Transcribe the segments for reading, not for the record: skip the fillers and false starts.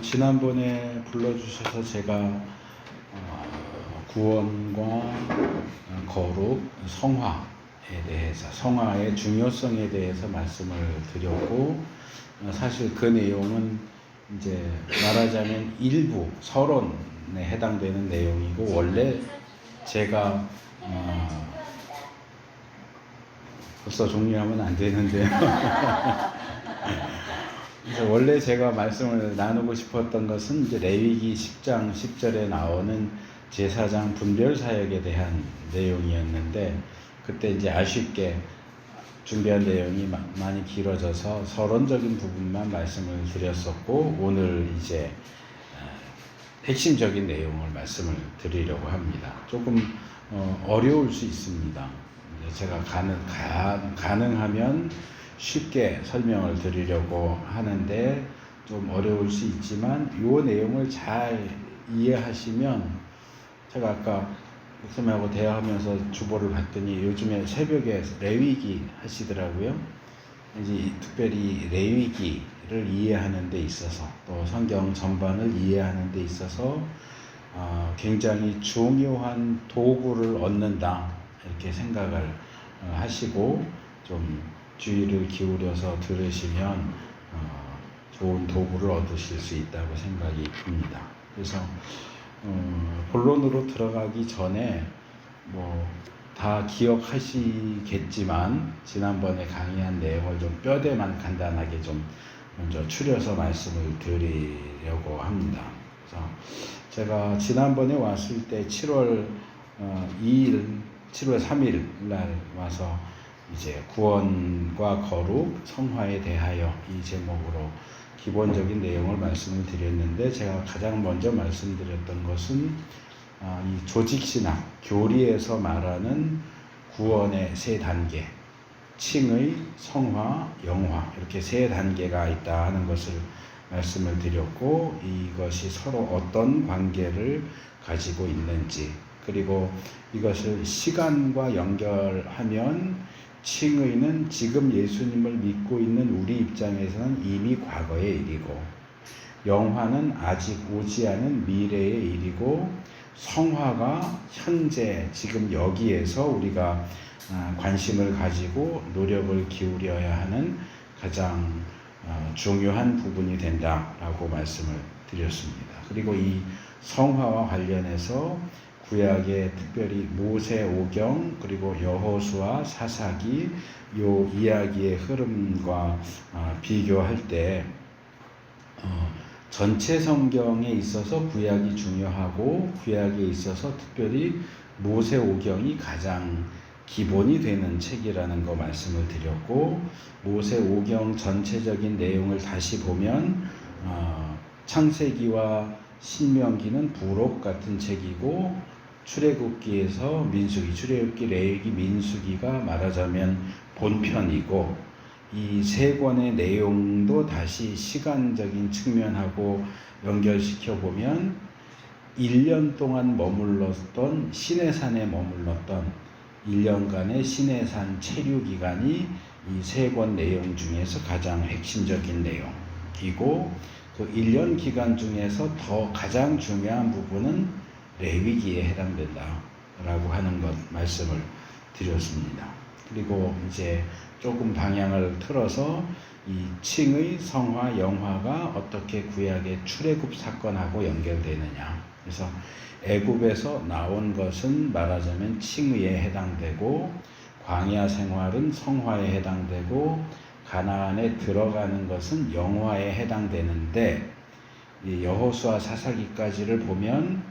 지난번에 불러주셔서 제가 구원과 거룩, 성화에 대해서, 성화의 중요성에 대해서 말씀을 드렸고, 사실 그 내용은 이제 말하자면 일부 서론에 해당되는 내용이고, 원래 제가 벌써 종료하면 안 되는데요. 그래서 원래 제가 말씀을 나누고 싶었던 것은 이제 레위기 10장 10절에 나오는 제사장 분별 사역에 대한 내용이었는데, 그때 이제 아쉽게 준비한 내용이 많이 길어져서 서론적인 부분만 말씀을 드렸었고, 오늘 이제 핵심적인 내용을 말씀을 드리려고 합니다. 조금 어려울 수 있습니다. 제가 가능하면 쉽게 설명을 드리려고 하는데 좀 어려울 수 있지만, 이 내용을 잘 이해하시면, 제가 아까 목사님하고 대화하면서 주보를 봤더니 요즘에 새벽에 레위기 하시더라고요. 이제 특별히 레위기를 이해하는 데 있어서, 또 성경 전반을 이해하는 데 있어서 굉장히 중요한 도구를 얻는다, 이렇게 생각을 하시고 좀 주의를 기울여서 들으시면 좋은 도구를 얻으실 수 있다고 생각이 듭니다. 그래서 본론으로 들어가기 전에 다 기억하시겠지만, 지난번에 강의한 내용을 좀 뼈대만 간단하게 좀 먼저 추려서 말씀을 드리려고 합니다. 그래서 제가 지난번에 왔을 때 7월 2일, 7월 3일 날 와서 이제 구원과 거룩, 성화에 대하여 이 제목으로 기본적인 내용을 말씀을 드렸는데, 제가 가장 먼저 말씀드렸던 것은 이 조직신학, 교리에서 말하는 구원의 세 단계, 칭의, 성화, 영화, 이렇게 세 단계가 있다 하는 것을 말씀을 드렸고, 이것이 서로 어떤 관계를 가지고 있는지, 그리고 이것을 시간과 연결하면 칭의는 지금 예수님을 믿고 있는 우리 입장에서는 이미 과거의 일이고, 영화는 아직 오지 않은 미래의 일이고, 성화가 현재 지금 여기에서 우리가 관심을 가지고 노력을 기울여야 하는 가장 중요한 부분이 된다라고 말씀을 드렸습니다. 그리고 이 성화와 관련해서 구약의 특별히 모세오경, 그리고 여호수아, 사사기, 요 이야기의 흐름과 비교할 때 전체 성경에 있어서 구약이 중요하고, 구약에 있어서 특별히 모세오경이 가장 기본이 되는 책이라는 거 말씀을 드렸고, 모세오경 전체적인 내용을 다시 보면 창세기와 신명기는 부록 같은 책이고, 출애굽기에서 민수기, 출애굽기, 레위기, 민수기가 말하자면 본편이고, 이 세 권의 내용도 다시 시간적인 측면하고 연결시켜 보면 1년 동안 머물렀던 시내산에 머물렀던 1년간의 시내산 체류 기간이 이 세 권 내용 중에서 가장 핵심적인 내용이고, 그 1년 기간 중에서 가장 중요한 부분은 레위기에 해당된다라고 하는 것 말씀을 드렸습니다. 그리고 이제 조금 방향을 틀어서 이 칭의, 성화, 영화가 어떻게 구약의 출애굽 사건하고 연결되느냐. 그래서 애굽에서 나온 것은 말하자면 칭의에 해당되고, 광야 생활은 성화에 해당되고, 가나안에 들어가는 것은 영화에 해당되는데, 이 여호수아 사사기까지를 보면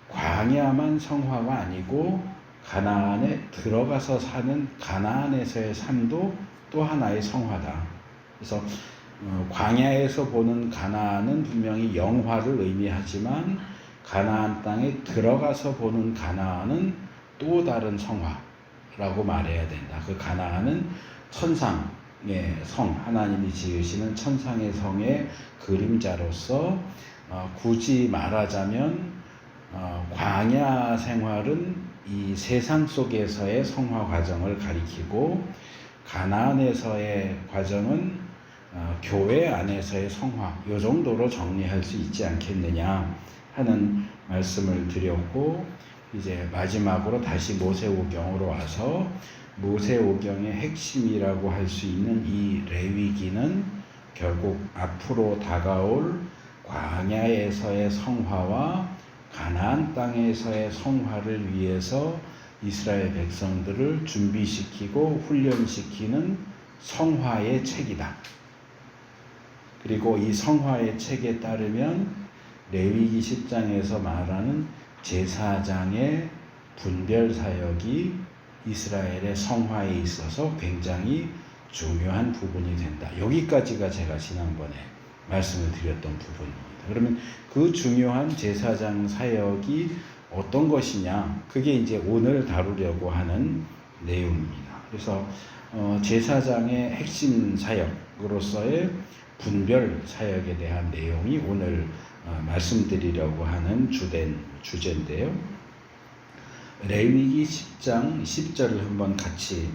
광야만 성화가 아니고 가나안에 들어가서 사는 가나안에서의 삶도 또 하나의 성화다. 그래서 광야에서 보는 가나안은 분명히 영화를 의미하지만, 가나안 땅에 들어가서 보는 가나안은 또 다른 성화라고 말해야 된다. 그 가나안은 천상의 성, 하나님이 지으시는 천상의 성의 그림자로서, 굳이 말하자면 광야 생활은 이 세상 속에서의 성화 과정을 가리키고, 가나안에서의 과정은 교회 안에서의 성화 이 정도로 정리할 수 있지 않겠느냐 하는 말씀을 드렸고, 이제 마지막으로 다시 모세오경으로 와서 모세오경의 핵심이라고 할 수 있는 이 레위기는 결국 앞으로 다가올 광야에서의 성화와 가나안 땅에서의 성화를 위해서 이스라엘 백성들을 준비시키고 훈련시키는 성화의 책이다. 그리고 이 성화의 책에 따르면 레위기 10장에서 말하는 제사장의 분별 사역이 이스라엘의 성화에 있어서 굉장히 중요한 부분이 된다. 여기까지가 제가 지난번에 말씀을 드렸던 부분입니다. 그러면 그 중요한 제사장 사역이 어떤 것이냐, 그게 이제 오늘 다루려고 하는 내용입니다. 그래서 제사장의 핵심 사역으로서의 분별 사역에 대한 내용이 오늘 말씀드리려고 하는 주제인데요. 레위기 10장 10절을 한번 같이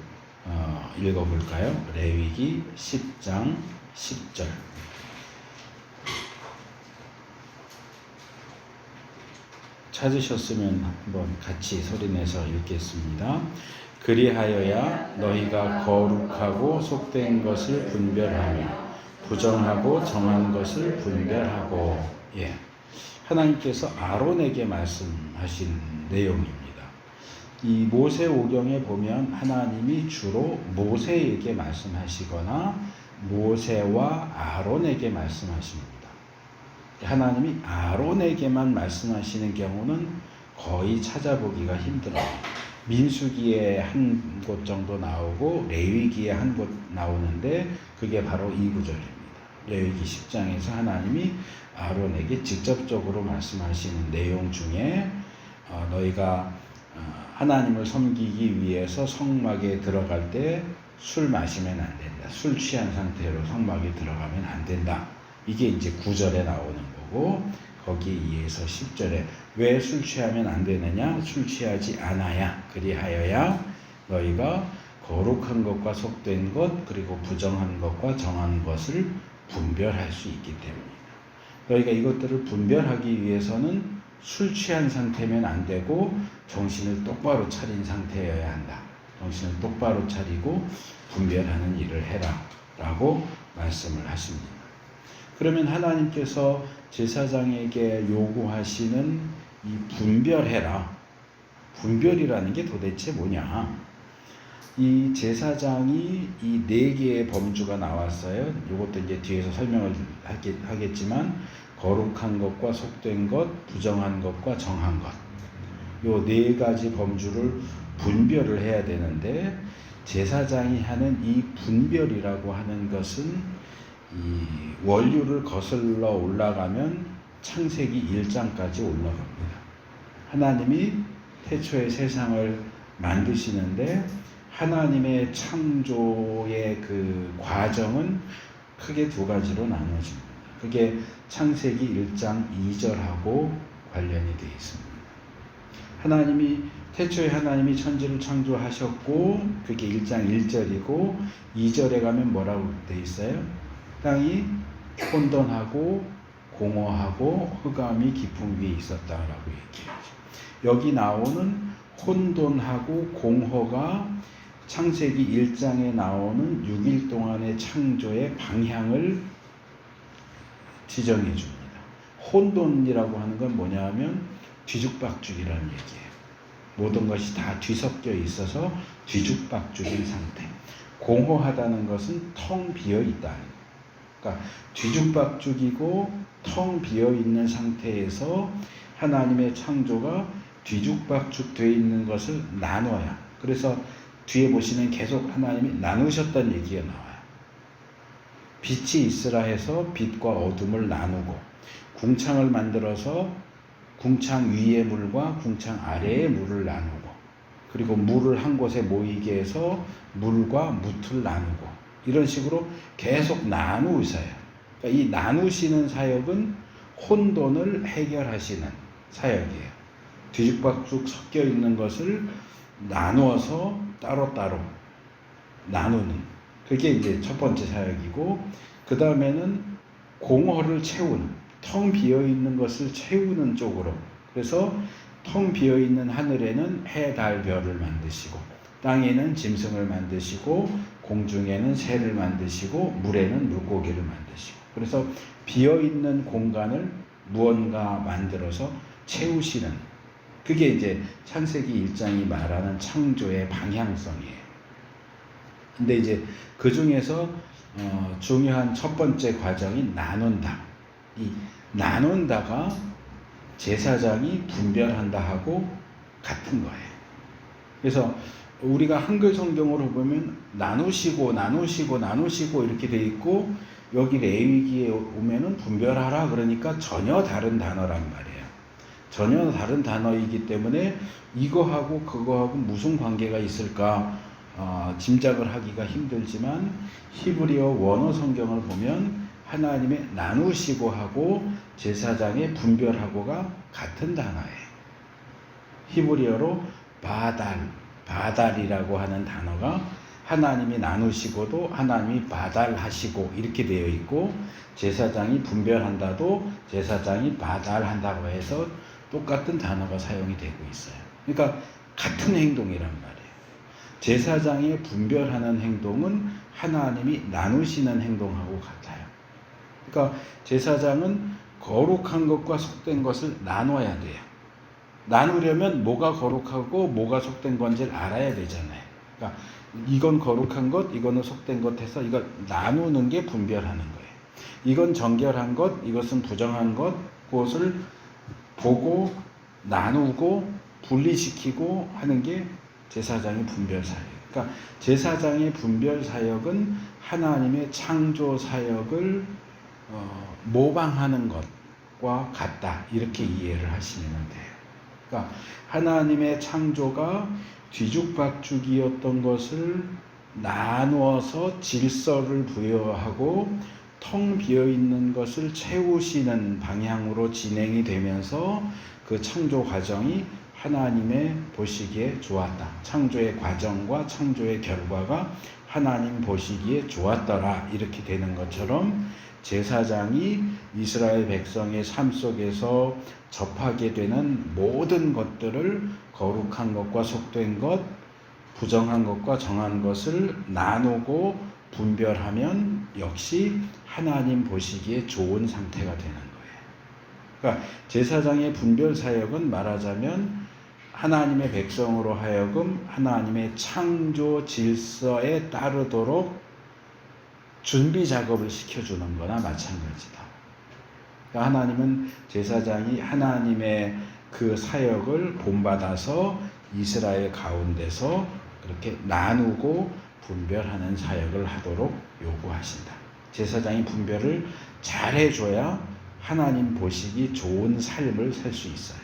읽어볼까요? 레위기 10장 10절. 찾으셨으면 한번 같이 소리내서 읽겠습니다. 그리하여야 너희가 거룩하고 속된 것을 분별하며 부정하고 정한 것을 분별하고. 하나님께서 아론에게 말씀하신 내용입니다. 이 모세오경에 보면 하나님이 주로 모세에게 말씀하시거나 모세와 아론에게 말씀하십니다. 하나님이 아론에게만 말씀하시는 경우는 거의 찾아보기가 힘들어요. 민수기에 한 곳 정도 나오고 레위기에 한 곳 나오는데 그게 바로 이 구절입니다. 레위기 10장에서 하나님이 아론에게 직접적으로 말씀하시는 내용 중에 너희가 하나님을 섬기기 위해서 성막에 들어갈 때 술 마시면 안 된다. 술 취한 상태로 성막에 들어가면 안 된다. 이게 이제 9절에 나오는 거고, 거기에 의해서 10절에 왜 술 취하면 안 되느냐? 술 취하지 않아야 그리하여야 너희가 거룩한 것과 속된 것 그리고 부정한 것과 정한 것을 분별할 수 있기 때문이다. 너희가 이것들을 분별하기 위해서는 술 취한 상태면 안 되고 정신을 똑바로 차린 상태여야 한다. 정신을 똑바로 차리고 분별하는 일을 해라 라고 말씀을 하십니다. 그러면 하나님께서 제사장에게 요구하시는 이 분별해라. 분별이라는 게 도대체 뭐냐? 이 제사장이 이 4개의 범주가 나왔어요. 이것도 이제 뒤에서 설명을 하겠지만 거룩한 것과 속된 것, 부정한 것과 정한 것. 요 4가지 범주를 분별을 해야 되는데 제사장이 하는 이 분별이라고 하는 것은 이 원류를 거슬러 올라가면 창세기 1장까지 올라갑니다. 하나님이 태초에 세상을 만드시는데 하나님의 창조의 그 과정은 크게 2가지로 나눠집니다. 그게 창세기 1장 2절하고 관련이 되어 있습니다. 태초에 하나님이 천지를 창조하셨고 그게 1장 1절이고 2절에 가면 뭐라고 되어 있어요? 땅이 혼돈하고 공허하고 흑암이 깊은 위에 있었다라고 얘기하죠. 여기 나오는 혼돈하고 공허가 창세기 1장에 나오는 6일 동안의 창조의 방향을 지정해 줍니다. 혼돈이라고 하는 건 뭐냐면 뒤죽박죽이라는 얘기예요. 모든 것이 다 뒤섞여 있어서 뒤죽박죽인 상태. 공허하다는 것은 텅 비어 있다. 그러니까 뒤죽박죽이고 텅 비어 있는 상태에서 하나님의 창조가 뒤죽박죽 되어 있는 것을 나눠야. 그래서 뒤에 보시면 계속 하나님이 나누셨다는 얘기가 나와요. 빛이 있으라 해서 빛과 어둠을 나누고, 궁창을 만들어서 궁창 위의 물과 궁창 아래의 물을 나누고, 그리고 물을 한 곳에 모이게 해서 물과 뭇을 나누고, 이런 식으로 계속 나누셔요. 그러니까 이 나누시는 사역은 혼돈을 해결하시는 사역이에요. 뒤죽박죽 섞여 있는 것을 나누어서 따로따로 나누는, 그게 이제 첫 번째 사역이고, 그 다음에는 공허를 채우는, 텅 비어있는 것을 채우는 쪽으로. 그래서 텅 비어있는 하늘에는 해, 달, 별을 만드시고, 땅에는 짐승을 만드시고, 공중에는 새를 만드시고, 물에는 물고기를 만드시고. 그래서 비어있는 공간을 무언가 만들어서 채우시는, 그게 이제 창세기 1장이 말하는 창조의 방향성이에요. 근데 이제 그 중에서 중요한 첫 번째 과정이 나눈다. 이 나눈다가 제사장이 분별한다 하고 같은 거예요. 그래서 우리가 한글 성경으로 보면 나누시고 이렇게 돼 있고, 여기 레위기에 오면은 분별하라 그러니까 전혀 다른 단어란 말이에요. 전혀 다른 단어이기 때문에 이거하고 그거하고 무슨 관계가 있을까 짐작을 하기가 힘들지만, 히브리어 원어 성경을 보면 하나님의 나누시고 하고 제사장의 분별하고가 같은 단어예요. 히브리어로 바달이라고 하는 단어가 하나님이 나누시고도 하나님이 바달하시고 이렇게 되어 있고, 제사장이 분별한다도 제사장이 바달한다고 해서 똑같은 단어가 사용이 되고 있어요. 그러니까 같은 행동이란 말이에요. 제사장이 분별하는 행동은 하나님이 나누시는 행동하고 같아요. 그러니까 제사장은 거룩한 것과 속된 것을 나눠야 돼요. 나누려면 뭐가 거룩하고 뭐가 속된 건지를 알아야 되잖아요. 그러니까 이건 거룩한 것, 이거는 속된 것 해서 이걸 나누는 게 분별하는 거예요. 이건 정결한 것, 이것은 부정한 것, 그것을 보고 나누고 분리시키고 하는 게 제사장의 분별 사역. 그러니까 제사장의 분별 사역은 하나님의 창조 사역을 모방하는 것과 같다, 이렇게 이해를 하시면 돼요. 그러니까 하나님의 창조가 뒤죽박죽이었던 것을 나누어서 질서를 부여하고 텅 비어있는 것을 채우시는 방향으로 진행이 되면서 그 창조 과정이 하나님의 보시기에 좋았다. 창조의 과정과 창조의 결과가 하나님 보시기에 좋았더라, 이렇게 되는 것처럼 제사장이 이스라엘 백성의 삶 속에서 접하게 되는 모든 것들을 거룩한 것과 속된 것, 부정한 것과 정한 것을 나누고 분별하면 역시 하나님 보시기에 좋은 상태가 되는 거예요. 그러니까 제사장의 분별 사역은 말하자면 하나님의 백성으로 하여금 하나님의 창조 질서에 따르도록 준비 작업을 시켜주는 거나 마찬가지다. 그러니까 하나님은 제사장이 하나님의 그 사역을 본받아서 이스라엘 가운데서 그렇게 나누고 분별하는 사역을 하도록 요구하신다. 제사장이 분별을 잘 해줘야 하나님 보시기 좋은 삶을 살 수 있어요.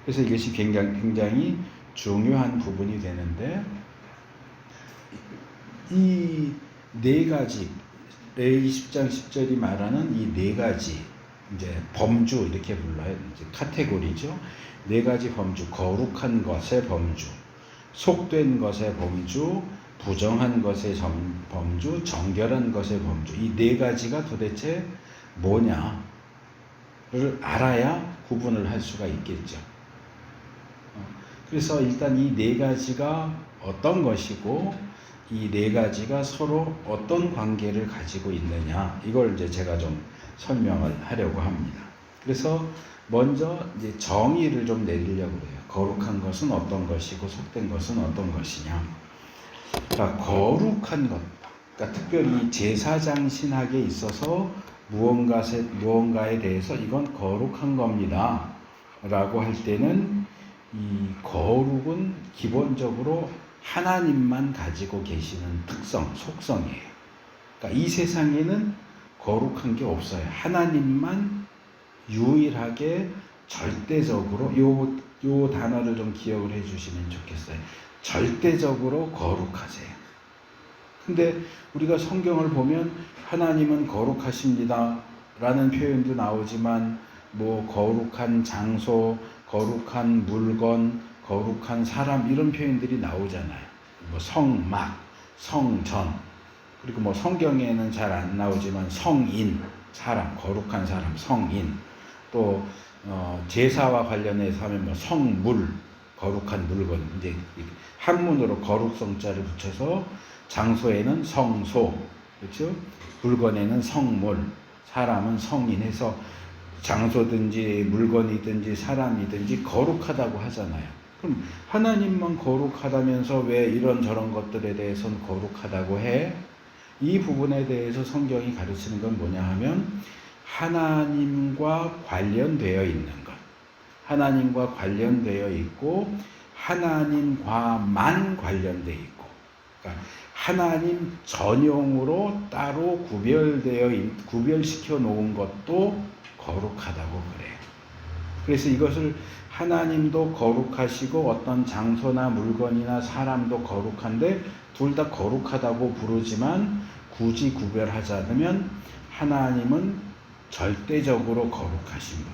그래서 이것이 굉장히 중요한 부분이 되는데, 이 네 가지, 레위기 10장 10절이 말하는 이 네 가지 이제 범주, 이렇게 불러요. 이제 카테고리죠. 네 가지 범주: 거룩한 것의 범주, 속된 것의 범주, 부정한 것의 범주, 정결한 것의 범주. 이 네 가지가 도대체 뭐냐를 알아야 구분을 할 수가 있겠죠. 그래서 일단 이 네 가지가 어떤 것이고 이 네 가지가 서로 어떤 관계를 가지고 있느냐, 이걸 이제 제가 좀 설명을 하려고 합니다. 그래서 먼저 이제 정의를 좀 내리려고 해요. 거룩한 것은 어떤 것이고 속된 것은 어떤 것이냐. 그러니까 거룩한 것, 그러니까 특별히 제사장 신학에 있어서 무언가에 대해서 이건 거룩한 겁니다 라고 할 때는, 이 거룩은 기본적으로 하나님만 가지고 계시는 특성, 속성이에요. 그러니까 이 세상에는 거룩한 게 없어요. 하나님만 유일하게 절대적으로, 요 단어를 좀 기억을 해 주시면 좋겠어요. 절대적으로 거룩하세요. 근데 우리가 성경을 보면 하나님은 거룩하십니다 라는 표현도 나오지만, 뭐 거룩한 장소, 거룩한 물건, 거룩한 사람, 이런 표현들이 나오잖아요. 뭐 성막, 성전, 그리고 뭐 성경에는 잘 안 나오지만 성인, 사람, 거룩한 사람, 성인. 또 제사와 관련해서 하면 뭐 성물, 거룩한 물건. 이제 한문으로 거룩성자를 붙여서 장소에는 성소, 그렇죠? 물건에는 성물, 사람은 성인 해서 장소든지 물건이든지 사람이든지 거룩하다고 하잖아요. 그럼 하나님만 거룩하다면서 왜 이런저런 것들에 대해서는 거룩하다고 해? 이 부분에 대해서 성경이 가르치는 건 뭐냐 하면 하나님과 관련되어 있는 것. 하나님과 관련되어 있고 하나님과만 관련되어 있고, 그러니까 하나님 전용으로 따로 구별시켜 놓은 것도 거룩하다고 그래요. 그래서 이것을 하나님도 거룩하시고 어떤 장소나 물건이나 사람도 거룩한데 둘 다 거룩하다고 부르지만 굳이 구별하자면 하나님은 절대적으로 거룩하신 분,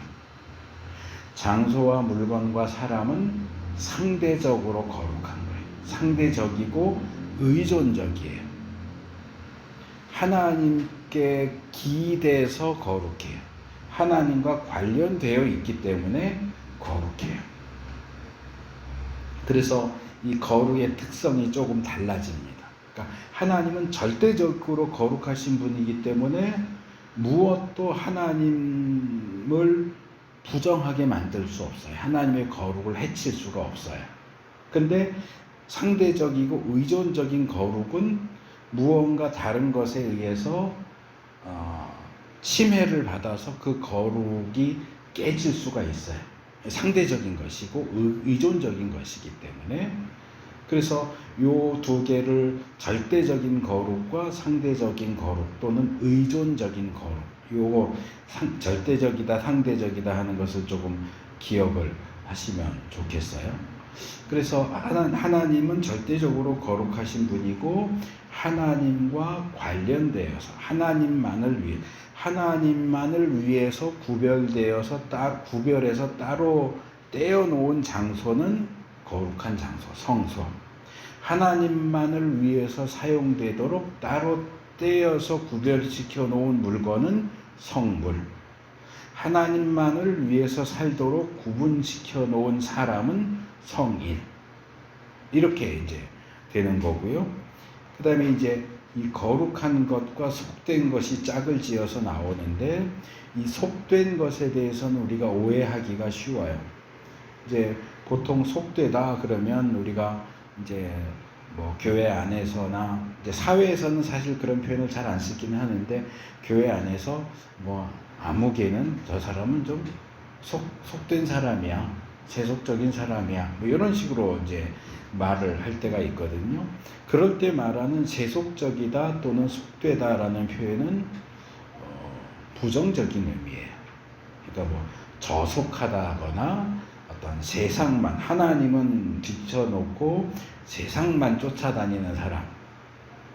장소와 물건과 사람은 상대적으로 거룩한 거예요. 상대적이고 의존적이에요. 하나님께 기대서 거룩해요. 하나님과 관련되어 있기 때문에 거룩해요. 그래서 이 거룩의 특성이 조금 달라집니다. 그러니까 하나님은 절대적으로 거룩하신 분이기 때문에 무엇도 하나님을 부정하게 만들 수 없어요. 하나님의 거룩을 해칠 수가 없어요. 근데 상대적이고 의존적인 거룩은 무언가 다른 것에 의해서 침해를 받아서 그 거룩이 깨질 수가 있어요. 상대적인 것이고 의존적인 것이기 때문에. 그래서 요 두 개를 절대적인 거룩과 상대적인 거룩 또는 의존적인 거룩, 요거 절대적이다 상대적이다 하는 것을 조금 기억을 하시면 좋겠어요. 그래서 하나님은 절대적으로 거룩하신 분이고 하나님과 관련되어서 하나님만을 위해서 구별해서 따로 떼어놓은 장소는 거룩한 장소, 성소. 하나님만을 위해서 사용되도록 따로 떼어서 구별시켜 놓은 물건은 성물. 하나님만을 위해서 살도록 구분시켜 놓은 사람은 성인. 이렇게 이제 되는 거고요. 그 다음에 이제 이 거룩한 것과 속된 것이 짝을 지어서 나오는데, 이 속된 것에 대해서는 우리가 오해하기가 쉬워요. 이제 보통 속되다 그러면 우리가 이제 뭐 교회 안에서나 이제 사회에서는 사실 그런 표현을 잘 안 쓰기는 하는데, 교회 안에서 뭐 아무개는 저 사람은 좀 속된 사람이야, 세속적인 사람이야, 뭐 이런 식으로 이제 말을 할 때가 있거든요. 그럴 때 말하는 세속적이다 또는 속되다라는 표현은 부정적인 의미예요. 그러니까 뭐 저속하다거나 어떤 세상만, 하나님은 뒤쳐놓고 세상만 쫓아다니는 사람,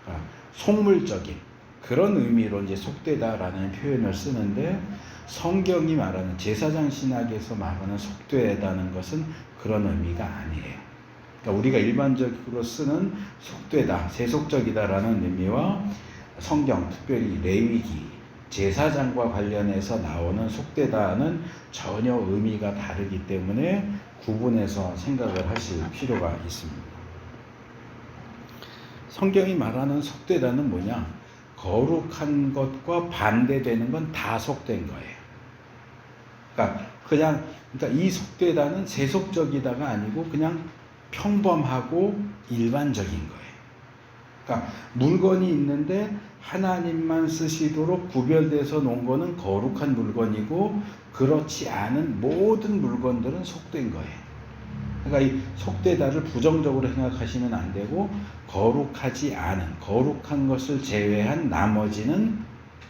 그러니까 속물적인 그런 의미로 이제 속되다라는 표현을 쓰는데, 성경이 말하는 제사장 신학에서 말하는 속되다는 것은 그런 의미가 아니에요. 그러니까 우리가 일반적으로 쓰는 속되다, 세속적이다라는 의미와 성경, 특별히 레위기, 제사장과 관련해서 나오는 속되다는 전혀 의미가 다르기 때문에 구분해서 생각을 하실 필요가 있습니다. 성경이 말하는 속되다는 뭐냐? 거룩한 것과 반대되는 건 다 속된 거예요. 그러니까 이 속되다는 세속적이다가 아니고 그냥 평범하고 일반적인 거예요. 그러니까 물건이 있는데 하나님만 쓰시도록 구별돼서 놓은 거는 거룩한 물건이고, 그렇지 않은 모든 물건들은 속된 거예요. 그러니까 이 속되다를 부정적으로 생각하시면 안 되고, 거룩하지 않은, 거룩한 것을 제외한 나머지는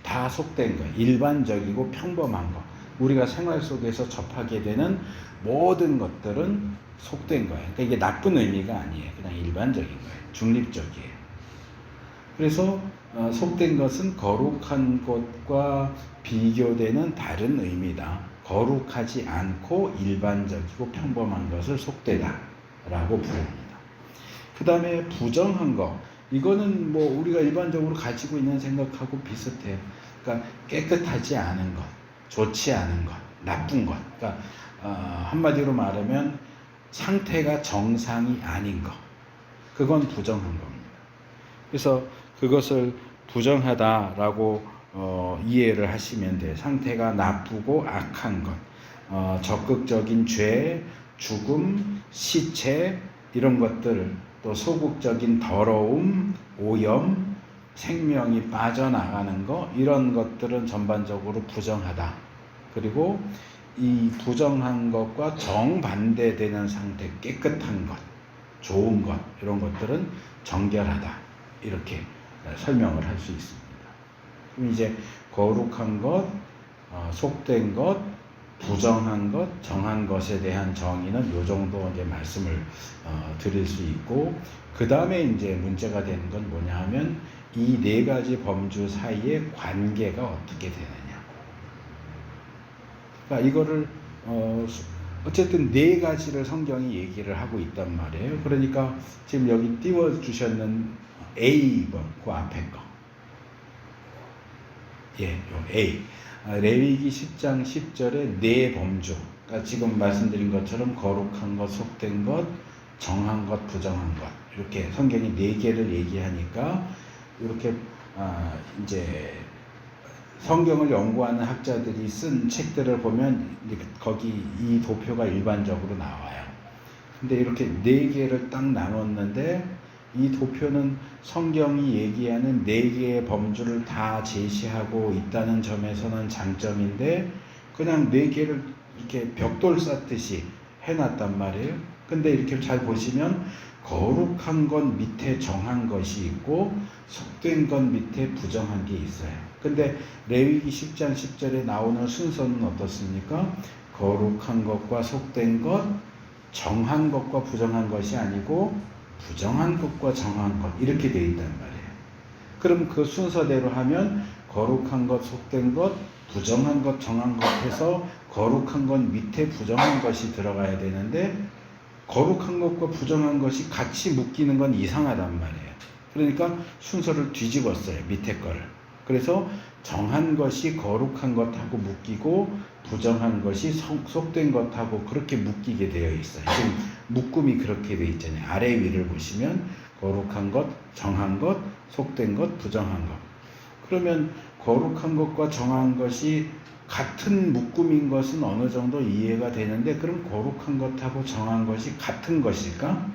다 속된 거예요. 일반적이고 평범한 거. 우리가 생활 속에서 접하게 되는 모든 것들은 속된 거예요. 그러니까 이게 나쁜 의미가 아니에요. 그냥 일반적인 거예요. 중립적이에요. 그래서 속된 것은 거룩한 것과 비교되는 다른 의미다. 거룩하지 않고 일반적이고 평범한 것을 속되다라고 부릅니다. 그 다음에 부정한 것. 이거는 뭐 우리가 일반적으로 가지고 있는 생각하고 비슷해요. 그러니까 깨끗하지 않은 것, 좋지 않은 것, 나쁜 것. 그러니까 한마디로 말하면 상태가 정상이 아닌 것. 그건 부정한 겁니다. 그래서 그것을 부정하다라고 이해를 하시면 돼요. 상태가 나쁘고 악한 것, 적극적인 죄, 죽음, 시체 이런 것들, 또 소극적인 더러움, 오염, 생명이 빠져나가는 것, 이런 것들은 전반적으로 부정하다. 그리고 이 부정한 것과 정반대되는 상태, 깨끗한 것, 좋은 것, 이런 것들은 정결하다. 이렇게 설명을 할 수 있습니다. 그럼 이제 거룩한 것, 속된 것, 부정한 것, 정한 것에 대한 정의는 요 정도 이제 말씀을 드릴 수 있고, 그 다음에 이제 문제가 되는 건 뭐냐 하면 이 네 가지 범주 사이의 관계가 어떻게 되느냐. 그러니까 이거를 어쨌든 네 가지를 성경이 얘기를 하고 있단 말이에요. 그러니까 지금 여기 띄워주셨는 A번, 그 앞에 거. 예, 요 A. 레위기 10장 10절에 네 범주. 그러니까 지금 말씀드린 것처럼 거룩한 것, 속된 것, 정한 것, 부정한 것. 이렇게 성경이 네 개를 얘기하니까 이렇게 이제 성경을 연구하는 학자들이 쓴 책들을 보면 거기 이 도표가 일반적으로 나와요. 근데 이렇게 네 개를 딱 나눴는데 이 도표는 성경이 얘기하는 네 개의 범주를 다 제시하고 있다는 점에서는 장점인데 그냥 네 개를 이렇게 벽돌 쌓듯이 해놨단 말이에요. 근데 이렇게 잘 보시면 거룩한 것 밑에 정한 것이 있고 속된 것 밑에 부정한 게 있어요. 근데 레위기 10장 10절에 나오는 순서는 어떻습니까? 거룩한 것과 속된 것, 정한 것과 부정한 것이 아니고 부정한 것과 정한 것 이렇게 되어 있단 말이에요. 그럼 그 순서대로 하면 거룩한 것, 속된 것, 부정한 것, 정한 것 해서 거룩한 것 밑에 부정한 것이 들어가야 되는데 거룩한 것과 부정한 것이 같이 묶이는 건 이상하단 말이에요. 그러니까 순서를 뒤집었어요. 밑에 거를. 그래서 정한 것이 거룩한 것하고 묶이고 부정한 것이 속된 것하고 그렇게 묶이게 되어 있어요. 지금 묶음이 그렇게 되어 있잖아요. 아래 위를 보시면 거룩한 것, 정한 것, 속된 것, 부정한 것. 그러면 거룩한 것과 정한 것이 같은 묶음인 것은 어느 정도 이해가 되는데 그럼 거룩한 것하고 정한 것이 같은 것일까?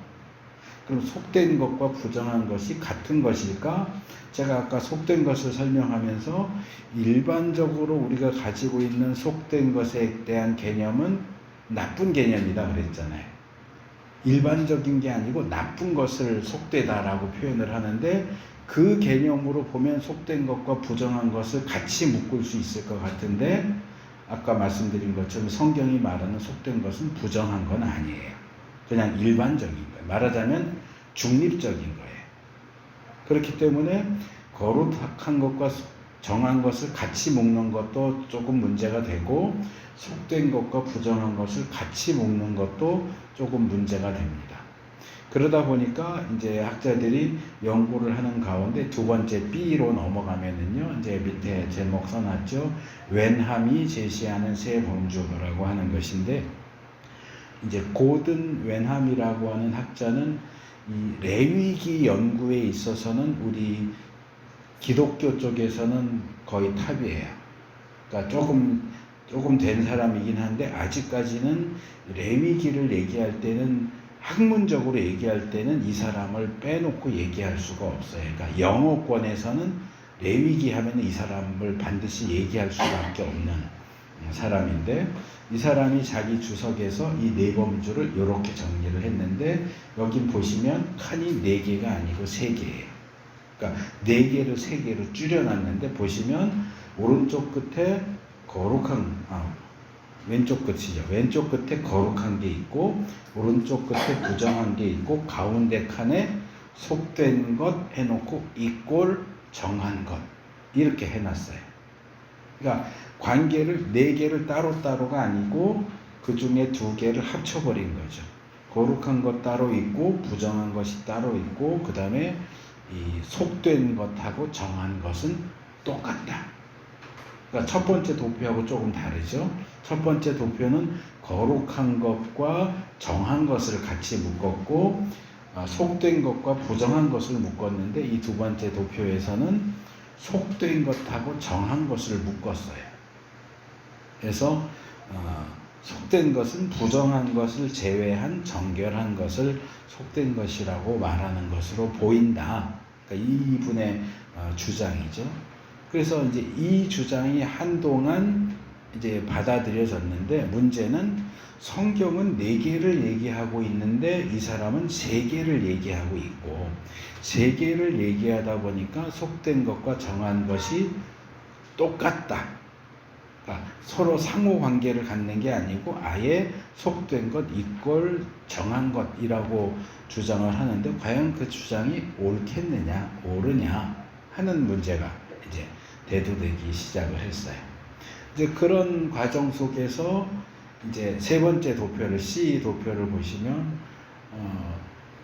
그럼 속된 것과 부정한 것이 같은 것일까? 제가 아까 속된 것을 설명하면서 일반적으로 우리가 가지고 있는 속된 것에 대한 개념은 나쁜 개념이다 그랬잖아요. 일반적인 게 아니고 나쁜 것을 속되다라고 표현을 하는데 그 개념으로 보면 속된 것과 부정한 것을 같이 묶을 수 있을 것 같은데 아까 말씀드린 것처럼 성경이 말하는 속된 것은 부정한 건 아니에요. 그냥 일반적인 거예요. 말하자면 중립적인 거예요. 그렇기 때문에 거룩한 것과 정한 것을 같이 묶는 것도 조금 문제가 되고 속된 것과 부정한 것을 같이 묶는 것도 조금 문제가 됩니다. 그러다 보니까 이제 학자들이 연구를 하는 가운데 두 번째 B로 넘어가면은요, 이제 밑에 제목 써놨죠. 웬함이 제시하는 세 범주라고 하는 것인데, 이제 고든 웬함이라고 하는 학자는 이 레위기 연구에 있어서는 우리 기독교 쪽에서는 거의 탑이에요. 그러니까 조금 된 사람이긴 한데 아직까지는 레위기를 얘기할 때는 학문적으로 얘기할 때는 이 사람을 빼놓고 얘기할 수가 없어요. 그러니까 영어권에서는 레위기 하면 이 사람을 반드시 얘기할 수밖에 없는 사람인데 이 사람이 자기 주석에서 이 네 범주를 이렇게 정리를 했는데 여기 보시면 칸이 4개가 아니고 3개예요. 그러니까 4개를 3개로 줄여놨는데 보시면 오른쪽 끝에 왼쪽 끝이죠. 왼쪽 끝에 거룩한 게 있고 오른쪽 끝에 부정한 게 있고 가운데 칸에 속된 것 해놓고 이꼴 정한 것 이렇게 해놨어요. 그러니까 관계를 4개를 따로따로가 아니고 그 중에 2개를 합쳐버린 거죠. 거룩한 것 따로 있고 부정한 것이 따로 있고 그 다음에 이 속된 것하고 정한 것은 똑같다. 그러니까 첫 번째 도표하고 조금 다르죠. 첫 번째 도표는 거룩한 것과 정한 것을 같이 묶었고 속된 것과 부정한 것을 묶었는데 이 두 번째 도표에서는 속된 것하고 정한 것을 묶었어요. 그래서 속된 것은 부정한 것을 제외한 정결한 것을 속된 것이라고 말하는 것으로 보인다. 그러니까 이분의 주장이죠. 그래서 이제 이 주장이 한동안 이제 받아들여졌는데 문제는 성경은 4개를 얘기하고 있는데 이 사람은 3개를 얘기하고 있고 3개를 얘기하다 보니까 속된 것과 정한 것이 똑같다. 그러니까 서로 상호 관계를 갖는 게 아니고 아예 속된 것 이꼴 정한 것이라고 주장을 하는데 과연 그 주장이 옳겠느냐, 옳으냐 하는 문제가 이제 대두되기 시작을 했어요. 이제 그런 과정 속에서 이제 세 번째 도표를 C 도표를 보시면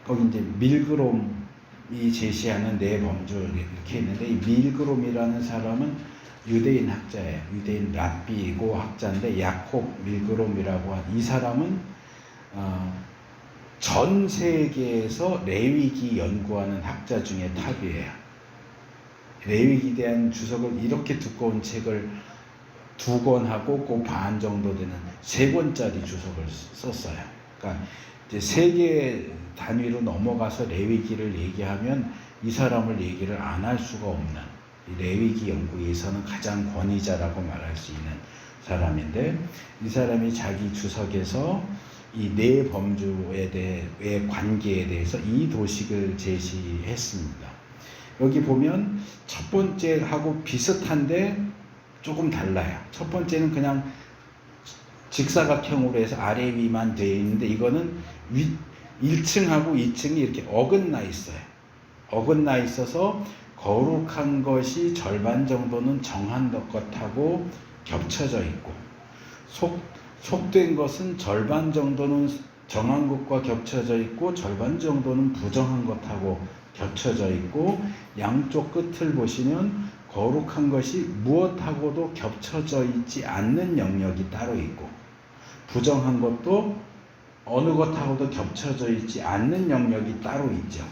거기 이제 밀그롬이 제시하는 4범주 이렇게 있는데 이 밀그롬이라는 사람은 유대인 학자예요. 유대인 랍비고 학자인데 야콥 밀그롬이라고 한 이 사람은 전 세계에서 레위기 연구하는 학자 중에 탑이에요. 레위기에 대한 주석을 이렇게 두꺼운 책을 2권하고 그 반 정도 되는 3권짜리 주석을 썼어요. 그러니까 이제 세계 단위로 넘어가서 레위기를 얘기하면 이 사람을 얘기를 안 할 수가 없는 레위기 연구에서는 가장 권위자라고 말할 수 있는 사람인데 이 사람이 자기 주석에서 이 4범주에 대해 관계에 대해서 이 도식을 제시했습니다. 여기 보면 첫 번째하고 비슷한데 조금 달라요. 첫 번째는 그냥 직사각형으로 해서 아래 위만 되어 있는데 이거는 1층하고 2층이 이렇게 어긋나 있어요. 어긋나 있어서 거룩한 것이 절반 정도는 정한 것하고 겹쳐져 있고 속된 것은 절반 정도는 정한 것과 겹쳐져 있고 절반 정도는 부정한 것하고 겹쳐져 있고 양쪽 끝을 보시면 거룩한 것이 무엇하고도 겹쳐져 있지 않는 영역이 따로 있고 부정한 것도 어느 것하고도 겹쳐져 있지 않는 영역이 따로 있죠.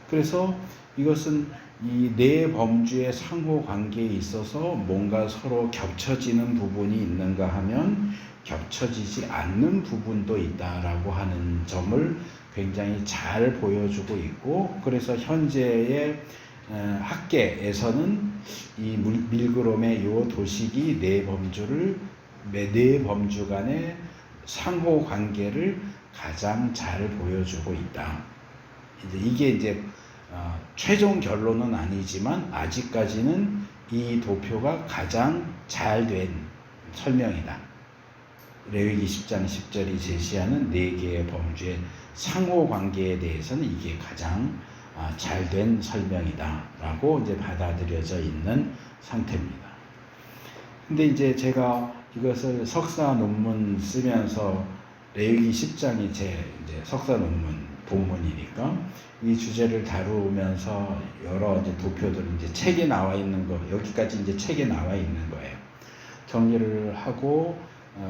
그래서 이것은 이 4범주의 상호 관계에 있어서 뭔가 서로 겹쳐지는 부분이 있는가 하면 겹쳐지지 않는 부분도 있다라고 하는 점을 굉장히 잘 보여주고 있고 그래서 현재의 학계에서는 이 밀그롬의 요 도식이 4범주 간의 상호 관계를 가장 잘 보여주고 있다. 이게 이제 최종 결론은 아니지만 아직까지는 이 도표가 가장 잘 된 설명이다. 레위기 10장 10절이 제시하는 4개의 범주의 상호 관계에 대해서는 이게 가장 잘 된 설명이다 라고 이제 받아들여져 있는 상태입니다. 근데 이제 제가 이것을 석사 논문 쓰면서 레위기 10장이 제 이제 석사 논문 본문이니까 이 주제를 다루면서 여러 이제 도표들 이제 책에 나와 있는 거 여기까지 이제 책에 나와 있는 거예요. 정리를 하고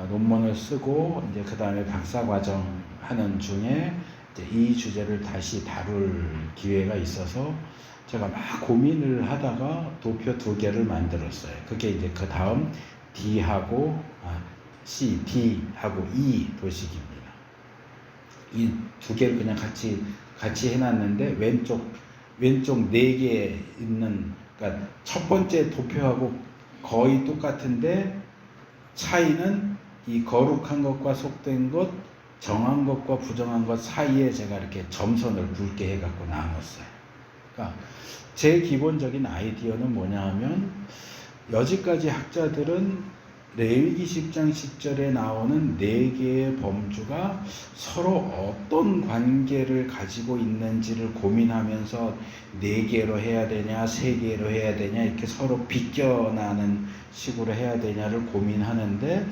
논문을 쓰고 이제 그 다음에 박사 과정 하는 중에 이제 이 주제를 다시 다룰 기회가 있어서 제가 막 고민을 하다가 도표 2개를 만들었어요. 그게 이제 그 다음 D하고 C, D하고 E 도식입니다. 이 2개를 그냥 같이 해놨는데 왼쪽 4개 있는 그러니까 첫 번째 도표하고 거의 똑같은데 차이는 이 거룩한 것과 속된 것, 정한 것과 부정한 것 사이에 제가 이렇게 점선을 굵게 해갖고 나눴어요. 그러니까 제 기본적인 아이디어는 뭐냐 하면 여지까지 학자들은 레위기 10장 10절에 나오는 4개의 범주가 서로 어떤 관계를 가지고 있는지를 고민하면서 4개로 해야 되냐 3개로 해야 되냐 이렇게 서로 비껴나는 식으로 해야 되냐를 고민하는데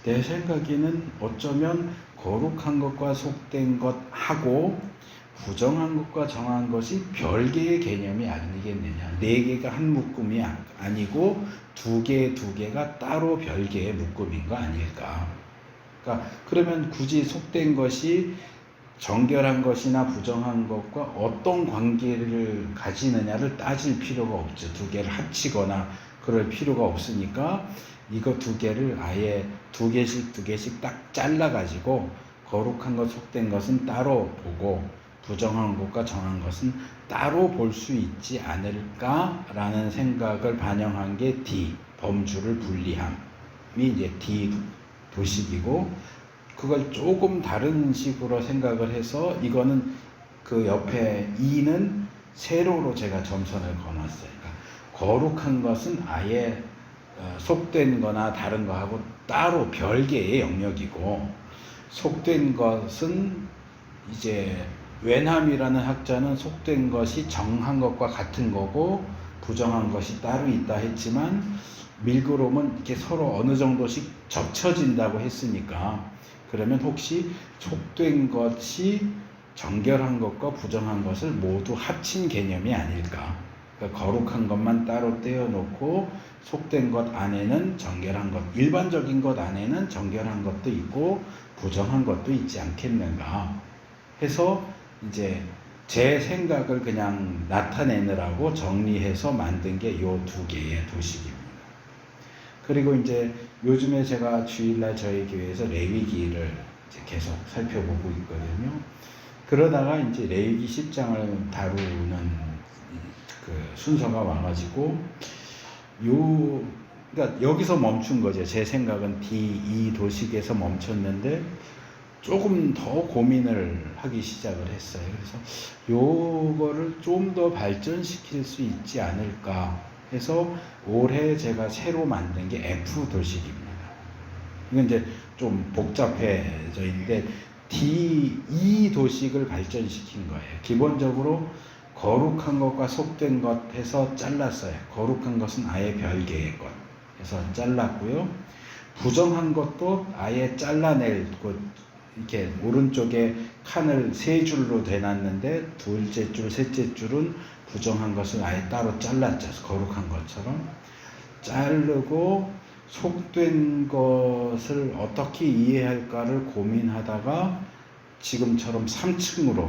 내 생각에는 어쩌면 거룩한 것과 속된 것하고 부정한 것과 정한 것이 별개의 개념이 아니겠느냐. 네 개가 한 묶음이 아니고 두 개가 따로 별개의 묶음인 거 아닐까. 그러니까 그러면 굳이 속된 것이 정결한 것이나 부정한 것과 어떤 관계를 가지느냐를 따질 필요가 없죠. 두 개를 합치거나 그럴 필요가 없으니까 이거 두 개를 아예 두 개씩 딱 잘라가지고 거룩한 것, 속된 것은 따로 보고 부정한 것과 정한 것은 따로 볼 수 있지 않을까라는 생각을 반영한 게 D, 범주를 분리함이 이제 D 도식이고, 그걸 조금 다른 식으로 생각을 해서 이거는 그 옆에 E는 세로로 제가 점선을 그어놨어요. 그러니까 거룩한 것은 아예 속된 거나 다른 거하고 따로 별개의 영역이고, 속된 것은 이제 웬함이라는 학자는 속된 것이 정한 것과 같은 거고 부정한 것이 따로 있다 했지만, 밀그롬은 이렇게 서로 어느 정도씩 접쳐진다고 했으니까, 그러면 혹시 속된 것이 정결한 것과 부정한 것을 모두 합친 개념이 아닐까. 그러니까 거룩한 것만 따로 떼어놓고 속된 것 안에는 정결한 것, 일반적인 것 안에는 정결한 것도 있고 부정한 것도 있지 않겠는가 해서 이제 제 생각을 그냥 나타내느라고 정리해서 만든 게 요 두 개의 도식입니다. 그리고 이제 요즘에 제가 주일날 저희 교회에서 레위기를 이제 계속 살펴보고 있거든요. 그러다가 이제 레위기 10장을 다루는 그 순서가 와가지고 그러니까 여기서 멈춘 거죠. 제 생각은 이 도식에서 멈췄는데 조금 더 고민을 하기 시작을 했어요. 그래서 요거를 좀 더 발전시킬 수 있지 않을까 해서 올해 제가 새로 만든 게 F 도식입니다. 이건 이제 좀 복잡해져 있는데 E 도식을 발전시킨 거예요. 기본적으로 거룩한 것과 속된 것 해서 잘랐어요. 거룩한 것은 아예 별개의 것 해서 잘랐고요. 부정한 것도 아예 잘라낼 것, 이렇게 오른쪽에 칸을 세 줄로 대놨는데 둘째 줄, 셋째 줄은 부정한 것을 아예 따로 잘랐죠. 거룩한 것처럼 자르고, 속된 것을 어떻게 이해할까를 고민하다가 지금처럼 3층으로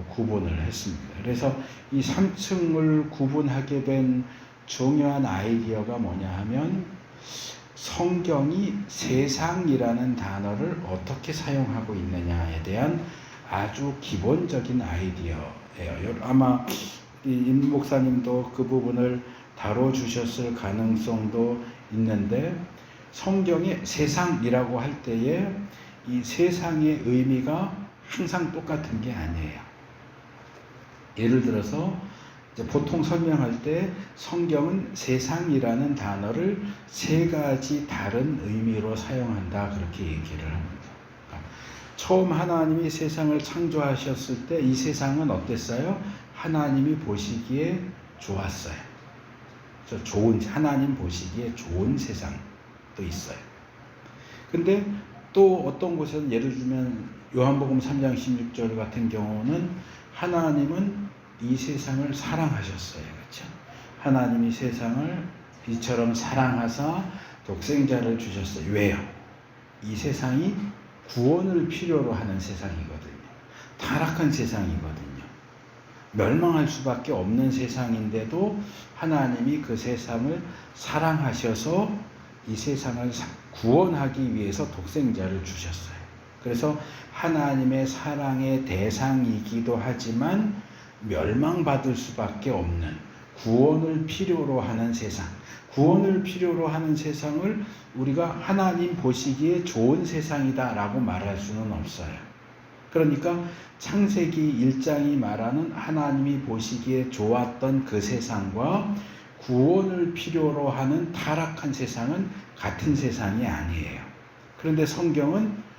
구분을 했습니다. 그래서 이 3층을 구분하게 된 중요한 아이디어가 뭐냐 하면, 성경이 세상이라는 단어를 어떻게 사용하고 있느냐에 대한 아주 기본적인 아이디어예요. 아마 임 목사님도 그 부분을 다뤄주셨을 가능성도 있는데, 성경에 세상이라고 할 때에 이 세상의 의미가 항상 똑같은 게 아니에요. 예를 들어서 이제 보통 설명할 때 성경은 세상이라는 단어를 세 가지 다른 의미로 사용한다, 그렇게 얘기를 합니다. 그러니까 처음 하나님이 세상을 창조하셨을 때 이 세상은 어땠어요? 하나님이 보시기에 좋았어요. 하나님 보시기에 좋은 세상도 있어요. 근데 또 어떤 곳에는, 예를 들면 요한복음 3장 16절 같은 경우는 하나님은 이 세상을 사랑하셨어요. 그렇죠? 하나님이 세상을 이처럼 사랑하사 독생자를 주셨어요. 왜요? 이 세상이 구원을 필요로 하는 세상이거든요. 타락한 세상이거든요. 멸망할 수밖에 없는 세상인데도 하나님이 그 세상을 사랑하셔서 이 세상을 구원하기 위해서 독생자를 주셨어요. 그래서 하나님의 사랑의 대상이기도 하지만 멸망받을 수밖에 없는, 구원을 필요로 하는 세상, 구원을 필요로 하는 세상을 우리가 하나님 보시기에 좋은 세상이다 라고 말할 수는 없어요. 그러니까 창세기 1장이 말하는 하나님이 보시기에 좋았던 그 세상과 구원을 필요로 하는 타락한 세상은 같은 세상이 아니에요. 그런데 성경은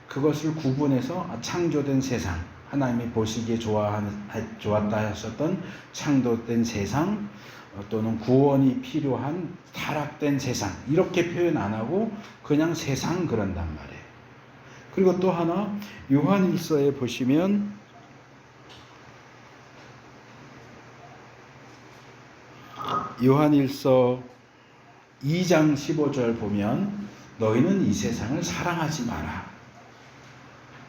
그것을 구분해서 창조된 세상, 하나님이 보시기에 좋았다 하셨던 창조된 세상, 또는 구원이 필요한 타락된 세상, 이렇게 표현 안 하고 그냥 세상 그런단 말이에요. 그리고 또 하나, 요한일서에 보시면 요한일서 2장 15절 보면 너희는 이 세상을 사랑하지 마라.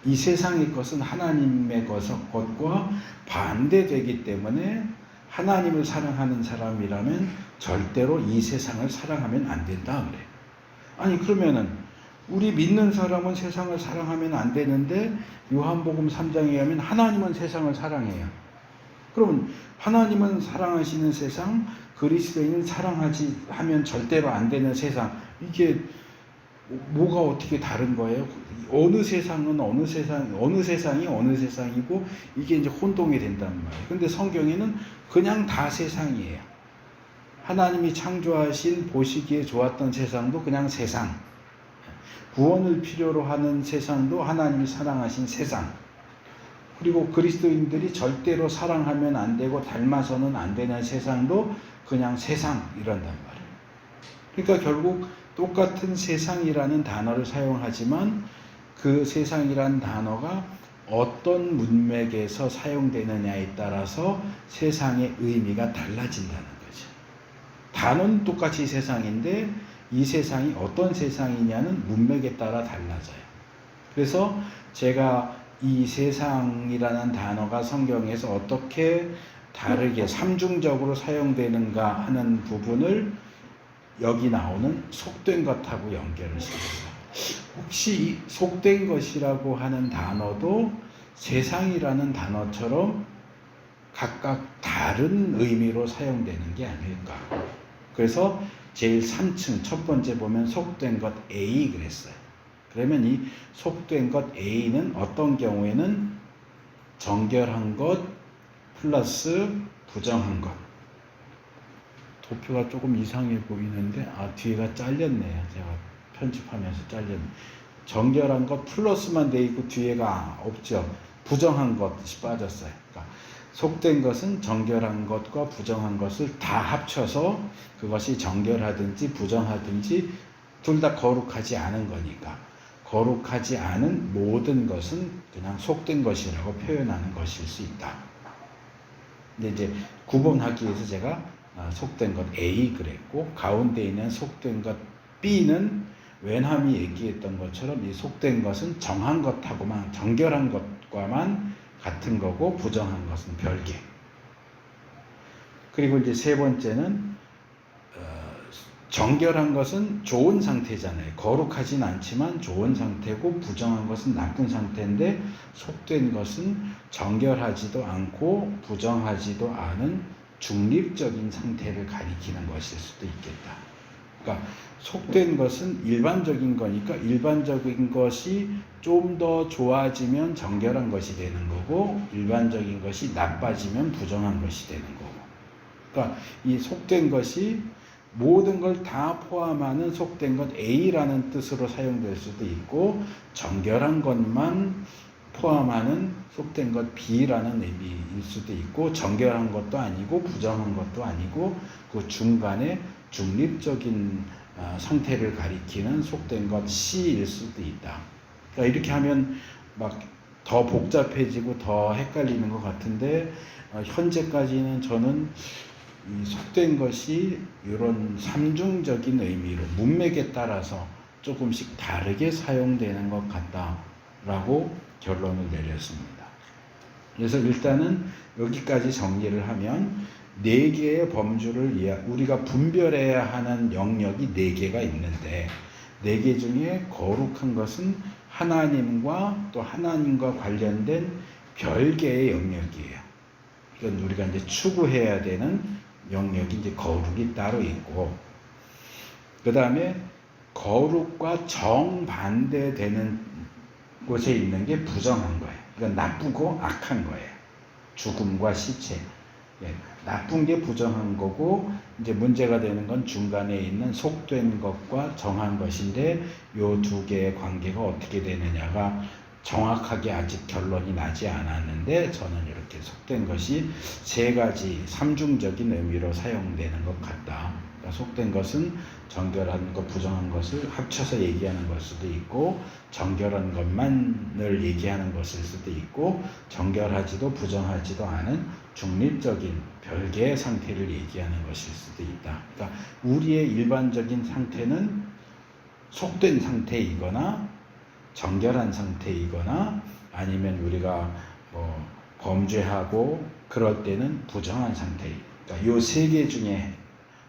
이 세상의 것은 하나님의 것과 반대되기 때문에 하나님을 사랑하는 사람이라면 절대로 이 세상을 사랑하면 안 된다 그래. 아니 그러면은 우리 믿는 사람은 세상을 사랑하면 안 되는데 요한복음 3장에 하면 하나님은 세상을 사랑해요. 그러면 하나님은 사랑하시는 세상, 그리스도인은 사랑하지 하면 절대로 안 되는 세상, 이게 뭐가 어떻게 다른 거예요? 어느 세상은 어느 세상, 어느 세상이 어느 세상이고 이게 이제 혼동이 된단 말이에요. 근데 성경에는 그냥 다 세상이에요. 하나님이 창조하신 보시기에 좋았던 세상도 그냥 세상, 구원을 필요로 하는 세상도 하나님이 사랑하신 세상, 그리고 그리스도인들이 절대로 사랑하면 안 되고 닮아서는 안 되는 세상도 그냥 세상 이런단 말이에요. 그러니까 결국 똑같은 세상이라는 단어를 사용하지만 그 세상이라는 단어가 어떤 문맥에서 사용되느냐에 따라서 세상의 의미가 달라진다는 거죠. 단어는 똑같이 세상인데 이 세상이 어떤 세상이냐는 문맥에 따라 달라져요. 그래서 제가 이 세상이라는 단어가 성경에서 어떻게 다르게 삼중적으로 사용되는가 하는 부분을 여기 나오는 속된 것하고 연결을 시켰어요. 혹시 이 속된 것이라고 하는 단어도 세상이라는 단어처럼 각각 다른 의미로 사용되는 게 아닐까. 그래서 제일 3층 첫 번째 보면 속된 것 A 그랬어요. 그러면 이 속된 것 A는 어떤 경우에는 정결한 것 플러스 부정한 것. 도표가 조금 이상해 보이는데 뒤에가 잘렸네요. 제가 편집하면서 잘렸네. 정결한 것 플러스만 돼 있고 뒤에가 없죠. 부정한 것이 빠졌어요. 그러니까 속된 것은 정결한 것과 부정한 것을 다 합쳐서 그것이 정결하든지 부정하든지 둘 다 거룩하지 않은 거니까 거룩하지 않은 모든 것은 그냥 속된 것이라고 표현하는 것일 수 있다. 근데 이제 구분하기 위해서 제가 속된 것 A 그랬고 가운데 있는 속된 것 B는 웬함이 얘기했던 것처럼 이 속된 것은 정한 것하고만 정결한 것과만 같은 거고 부정한 것은 별개. 그리고 이제 세 번째는 정결한 것은 좋은 상태잖아요. 거룩하진 않지만 좋은 상태고 부정한 것은 나쁜 상태인데 속된 것은 정결하지도 않고 부정하지도 않은 중립적인 상태를 가리키는 것일 수도 있겠다. 그러니까 속된 것은 일반적인 거니까 일반적인 것이 좀 더 좋아지면 정결한 것이 되는 거고 일반적인 것이 나빠지면 부정한 것이 되는 거고. 그러니까 이 속된 것이 모든 걸 다 포함하는 속된 것 A라는 뜻으로 사용될 수도 있고 정결한 것만 포함하는 속된 것 B라는 의미일 수도 있고 정결한 것도 아니고 부정한 것도 아니고 그 중간에 중립적인 상태를 가리키는 속된 것 C일 수도 있다. 그러니까 이렇게 하면 막 더 복잡해지고 더 헷갈리는 것 같은데 현재까지는 저는 이 속된 것이 이런 삼중적인 의미로 문맥에 따라서 조금씩 다르게 사용되는 것 같다라고 결론을 내렸습니다. 그래서 일단은 여기까지 정리를 하면 네 개의 범주를 우리가 분별해야 하는 영역이 네 개가 있는데 네 개 중에 거룩한 것은 하나님과 또 하나님과 관련된 별개의 영역이에요. 이건 우리가 이제 추구해야 되는 영역이 이제 거룩이 따로 있고, 그 다음에 거룩과 정반대되는 곳에 있는 게 부정한 거예요. 이건 나쁘고 악한 거예요. 죽음과 시체. 나쁜 게 부정한 거고, 이제 문제가 되는 건 중간에 있는 속된 것과 정한 것인데, 요 두 개의 관계가 어떻게 되느냐가 정확하게 아직 결론이 나지 않았는데, 저는 이렇게 속된 것이 세 가지 삼중적인 의미로 사용되는 것 같다. 그러니까 속된 것은 정결한 것, 부정한 것을 합쳐서 얘기하는 걸 수도 있고, 정결한 것만을 얘기하는 것일 수도 있고, 정결하지도 부정하지도 않은 중립적인 별개의 상태를 얘기하는 것일 수도 있다. 그러니까 우리의 일반적인 상태는 속된 상태이거나 정결한 상태이거나 아니면 우리가 뭐 범죄하고 그럴 때는 부정한 상태. 그러니까 요 세 개 중에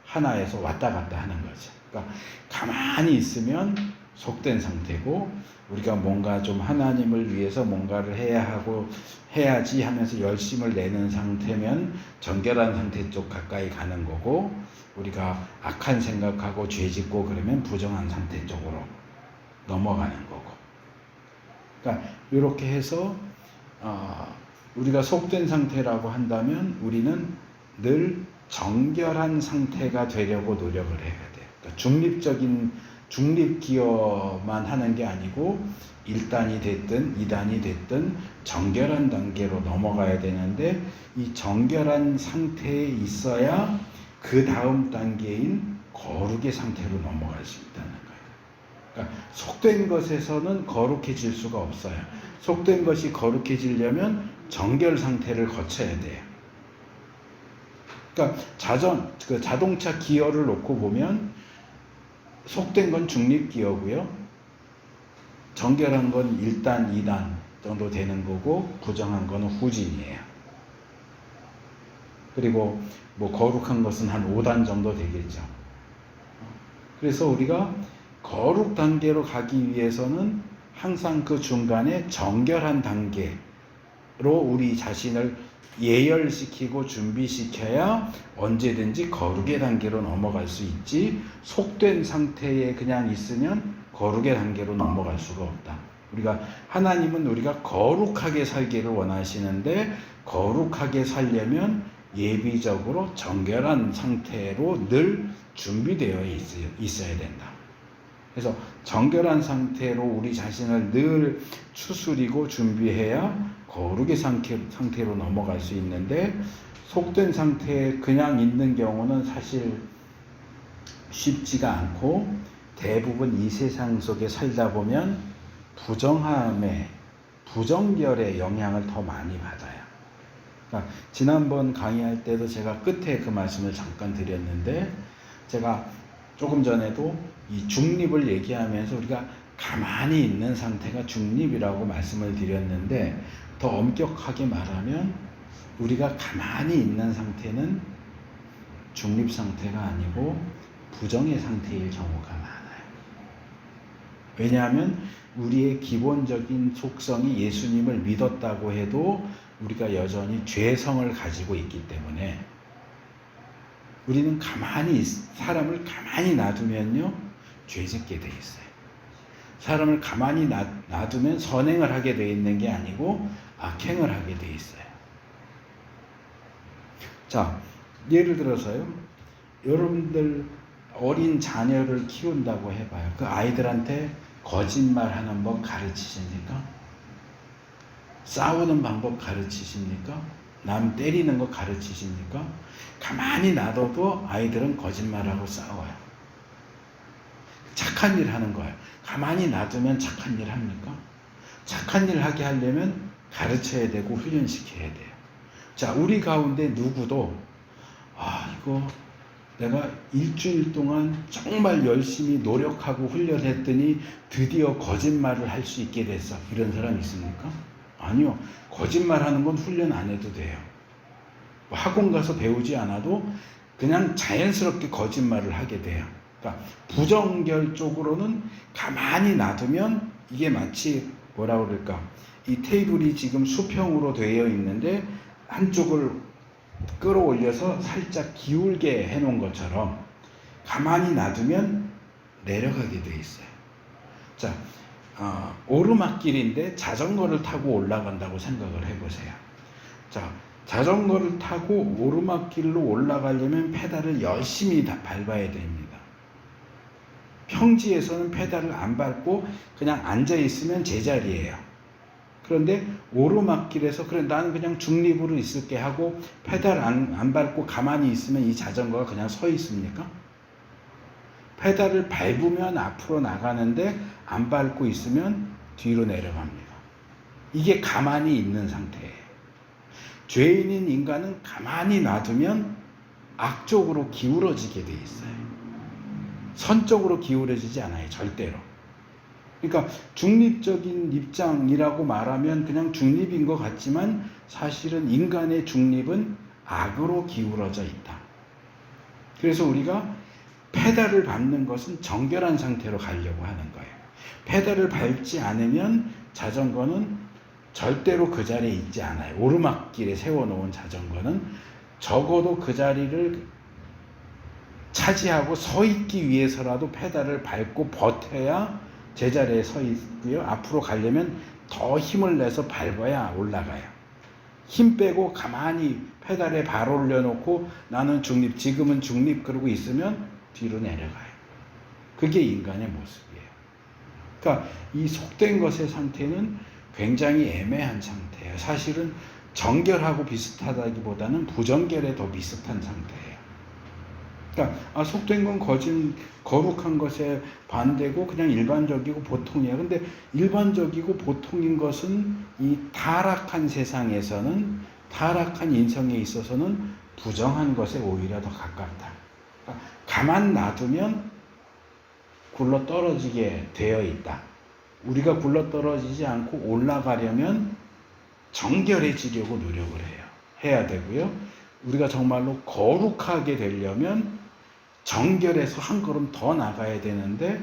하나에서 왔다 갔다 하는 거죠. 그러니까 가만히 있으면 속된 상태고, 우리가 뭔가 좀 하나님을 위해서 뭔가를 해야 하고 해야지 하면서 열심을 내는 상태면 정결한 상태 쪽 가까이 가는 거고, 우리가 악한 생각하고 죄 짓고 그러면 부정한 상태 쪽으로 넘어가는 거고. 그러니까 이렇게 해서 우리가 속된 상태라고 한다면 우리는 늘 정결한 상태가 되려고 노력을 해야 돼요. 그러니까 중립적인 중립 기여만 하는 게 아니고 1단이 됐든 2단이 됐든 정결한 단계로 넘어가야 되는데, 이 정결한 상태에 있어야 그 다음 단계인 거룩의 상태로 넘어갈 수 있다는 거예요. 그러니까 속된 것에서는 거룩해질 수가 없어요. 속된 것이 거룩해지려면 정결 상태를 거쳐야 돼요. 그러니까 자동차 기어를 놓고 보면 속된 건 중립 기어고요. 정결한 건 1단, 2단 정도 되는 거고, 부정한 거는 후진이에요. 그리고 뭐 거룩한 것은 한 5단 정도 되겠죠. 그래서 우리가 거룩 단계로 가기 위해서는 항상 그 중간에 정결한 단계로 우리 자신을 예열시키고 준비시켜야 언제든지 거룩의 단계로 넘어갈 수 있지, 속된 상태에 그냥 있으면 거룩의 단계로 넘어갈 수가 없다. 하나님은 우리가 거룩하게 살기를 원하시는데, 거룩하게 살려면 예비적으로 정결한 상태로 늘 준비되어 있어야 된다. 그래서 정결한 상태로 우리 자신을 늘 추스리고 준비해야 거룩의 상태로 넘어갈 수 있는데, 속된 상태에 그냥 있는 경우는 사실 쉽지가 않고, 대부분 이 세상 속에 살다 보면 부정결의 영향을 더 많이 받아요. 그러니까 지난번 강의할 때도 제가 끝에 그 말씀을 잠깐 드렸는데, 제가 조금 전에도 이 중립을 얘기하면서 우리가 가만히 있는 상태가 중립이라고 말씀을 드렸는데, 더 엄격하게 말하면 우리가 가만히 있는 상태는 중립 상태가 아니고 부정의 상태일 경우가 많아요. 왜냐하면 우리의 기본적인 속성이 예수님을 믿었다고 해도 우리가 여전히 죄성을 가지고 있기 때문에, 우리는 사람을 가만히 놔두면요 죄 짓게 돼 있어요. 사람을 가만히 놔두면 선행을 하게 돼 있는 게 아니고 악행을 하게 돼 있어요. 자, 예를 들어서요, 여러분들 어린 자녀를 키운다고 해봐요. 그 아이들한테 거짓말하는 법 가르치십니까? 싸우는 방법 가르치십니까? 남 때리는 거 가르치십니까? 가만히 놔둬도 아이들은 거짓말하고 싸워요. 착한 일 하는 거예요. 가만히 놔두면 착한 일 합니까? 착한 일 하게 하려면 가르쳐야 되고 훈련시켜야 돼요. 자, 우리 가운데 누구도 이거 내가 일주일 동안 정말 열심히 노력하고 훈련했더니 드디어 거짓말을 할 수 있게 됐어, 이런 사람 있습니까? 아니요. 거짓말하는 건 훈련 안 해도 돼요. 학원 가서 배우지 않아도 그냥 자연스럽게 거짓말을 하게 돼요. 그러니까 부정결 쪽으로는 가만히 놔두면 이게 마치 뭐라 그럴까, 이 테이블이 지금 수평으로 되어 있는데 한쪽을 끌어올려서 살짝 기울게 해놓은 것처럼 가만히 놔두면 내려가게 돼 있어요. 자, 오르막길인데 자전거를 타고 올라간다고 생각을 해보세요. 자, 자전거를 타고 오르막길로 올라가려면 페달을 열심히 밟아야 됩니다. 평지에서는 페달을 안 밟고 그냥 앉아있으면 제자리예요. 그런데 오르막길에서 그래 나는 그냥 중립으로 있을게 하고 페달 안 밟고 가만히 있으면 이 자전거가 그냥 서 있습니까? 페달을 밟으면 앞으로 나가는데 안 밟고 있으면 뒤로 내려갑니다. 이게 가만히 있는 상태예요. 죄인인 인간은 가만히 놔두면 악쪽으로 기울어지게 돼 있어요. 선쪽으로 기울어지지 않아요. 절대로. 그러니까 중립적인 입장이라고 말하면 그냥 중립인 것 같지만 사실은 인간의 중립은 악으로 기울어져 있다. 그래서 우리가 페달을 밟는 것은 정결한 상태로 가려고 하는 거예요. 페달을 밟지 않으면 자전거는 절대로 그 자리에 있지 않아요. 오르막길에 세워놓은 자전거는 적어도 그 자리를 차지하고 서 있기 위해서라도 페달을 밟고 버텨야 제자리에 서 있고요. 앞으로 가려면 더 힘을 내서 밟아야 올라가요. 힘 빼고 가만히 페달에 발 올려놓고 나는 중립, 지금은 중립 그러고 있으면 뒤로 내려가요. 그게 인간의 모습이에요. 그러니까 이 속된 것의 상태는 굉장히 애매한 상태예요. 사실은 정결하고 비슷하다기보다는 부정결에 더 비슷한 상태예요. 그러니까 속된 건 거룩한 것에 반대고 그냥 일반적이고 보통이에요. 근데 일반적이고 보통인 것은 이 타락한 세상에서는, 타락한 인성에 있어서는 부정한 것에 오히려 더 가깝다. 그러니까 가만 놔두면 굴러 떨어지게 되어 있다. 우리가 굴러 떨어지지 않고 올라가려면 정결해지려고 노력을 해야 되고요. 우리가 정말로 거룩하게 되려면 정결해서 한 걸음 더 나가야 되는데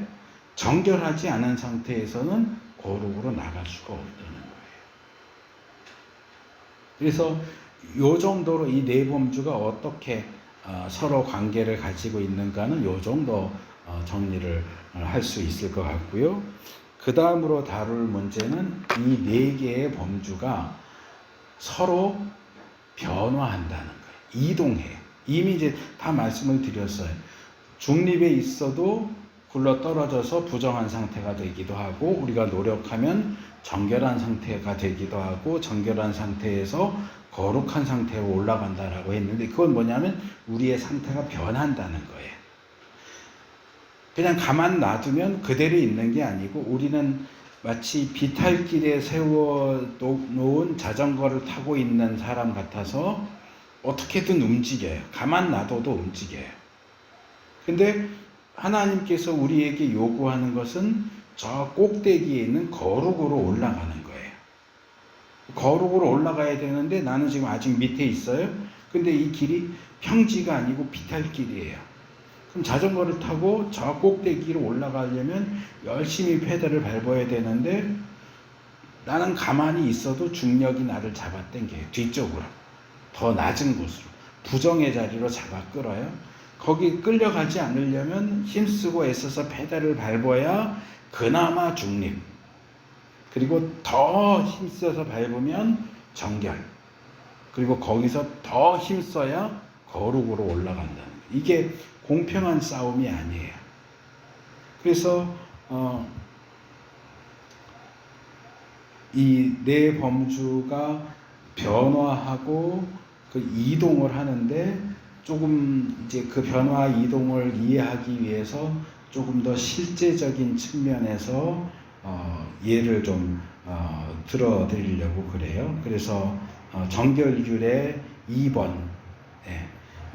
정결하지 않은 상태에서는 거룩으로 나갈 수가 없다는 거예요. 그래서 이 정도로 이 네 범주가 어떻게 서로 관계를 가지고 있는가는 이 정도 정리를 할 수 있을 것 같고요. 그 다음으로 다룰 문제는 이 네 개의 범주가 서로 변화한다는 거예요. 이동해요. 이미 이제 다 말씀을 드렸어요. 중립에 있어도 굴러 떨어져서 부정한 상태가 되기도 하고, 우리가 노력하면 정결한 상태가 되기도 하고, 정결한 상태에서 거룩한 상태로 올라간다라고 했는데, 그건 뭐냐면 우리의 상태가 변한다는 거예요. 그냥 가만 놔두면 그대로 있는 게 아니고, 우리는 마치 비탈길에 세워놓은 자전거를 타고 있는 사람 같아서 어떻게든 움직여요. 가만 놔둬도 움직여요. 근데 하나님께서 우리에게 요구하는 것은 저 꼭대기에 있는 거룩으로 올라가는 거예요. 거룩으로 올라가야 되는데 나는 지금 아직 밑에 있어요. 근데 이 길이 평지가 아니고 비탈길이에요. 그럼 자전거를 타고 저 꼭대기로 올라가려면 열심히 페달을 밟아야 되는데 나는 가만히 있어도 중력이 나를 잡아당겨요. 뒤쪽으로. 더 낮은 곳으로. 부정의 자리로 잡아 끌어요. 거기 끌려가지 않으려면 힘쓰고 애써서 페달을 밟아야 그나마 중립. 그리고 더 힘써서 밟으면 정결. 그리고 거기서 더 힘써야 거룩으로 올라간다는 거예요. 이게 공평한 싸움이 아니에요. 그래서 이 네 범주가 변화하고 그 이동을 하는데 조금 이제 그 변화 이동을 이해하기 위해서 조금 더 실제적인 측면에서 예를 좀 들어드리려고 그래요. 그래서 정결률의 2번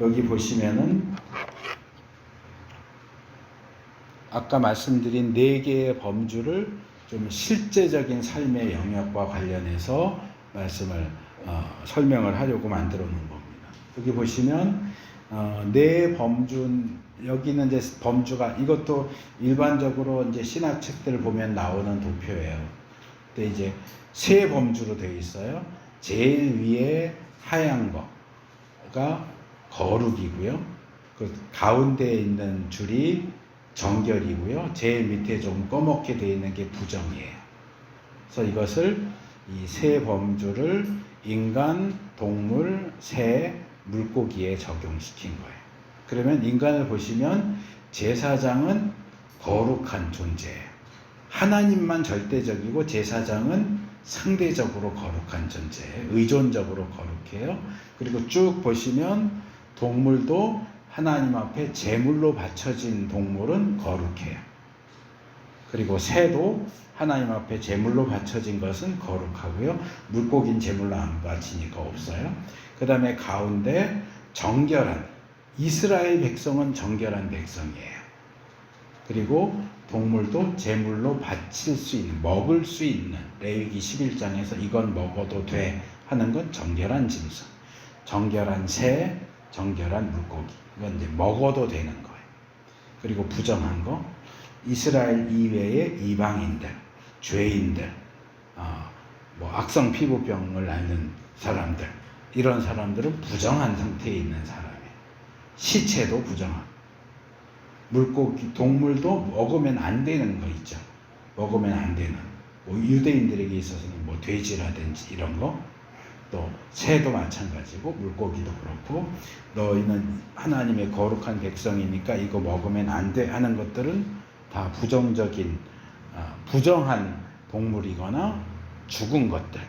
여기 보시면은 아까 말씀드린 4개의 범주를 좀 실제적인 삶의 영역과 관련해서 말씀을 설명을 하려고 만들어 놓은 겁니다. 여기 보시면 네 범주, 여기는 이제 범주가, 이것도 일반적으로 이제 신학 책들을 보면 나오는 도표예요. 근데 이제 세 범주로 되어 있어요. 제일 위에 하얀 거가 거룩이고요. 그 가운데에 있는 줄이 정결이고요. 제일 밑에 좀 검게 되어 있는 게 부정이에요. 그래서 이것을 이 세 범주를 인간, 동물, 새, 물고기에 적용시킨 거예요. 그러면 인간을 보시면 제사장은 거룩한 존재예요. 하나님만 절대적이고 제사장은 상대적으로 거룩한 존재예요. 의존적으로 거룩해요. 그리고 쭉 보시면 동물도 하나님 앞에 제물로 바쳐진 동물은 거룩해요. 그리고 새도 하나님 앞에 제물로 바쳐진 것은 거룩하고요. 물고기는 제물로 안 바치니까 없어요. 그 다음에 가운데 정결한, 이스라엘 백성은 정결한 백성이에요. 그리고 동물도 제물로 바칠 수 있는, 먹을 수 있는, 레위기 11장에서 이건 먹어도 돼 하는 건 정결한 짐승, 정결한 새, 정결한 물고기, 이건 이제 먹어도 되는 거예요. 그리고 부정한 거, 이스라엘 이외의 이방인들, 죄인들, 악성 피부병을 앓는 사람들, 이런 사람들은 부정한 상태에 있는 사람이에요. 시체도 부정하고, 물고기, 동물도 먹으면 안 되는 거 있죠. 먹으면 안 되는, 유대인들에게 있어서는 돼지라든지 이런 거, 또 새도 마찬가지고 물고기도 그렇고, 너희는 하나님의 거룩한 백성이니까 이거 먹으면 안 돼 하는 것들은 다 부정적인, 부정한 동물이거나 죽은 것들,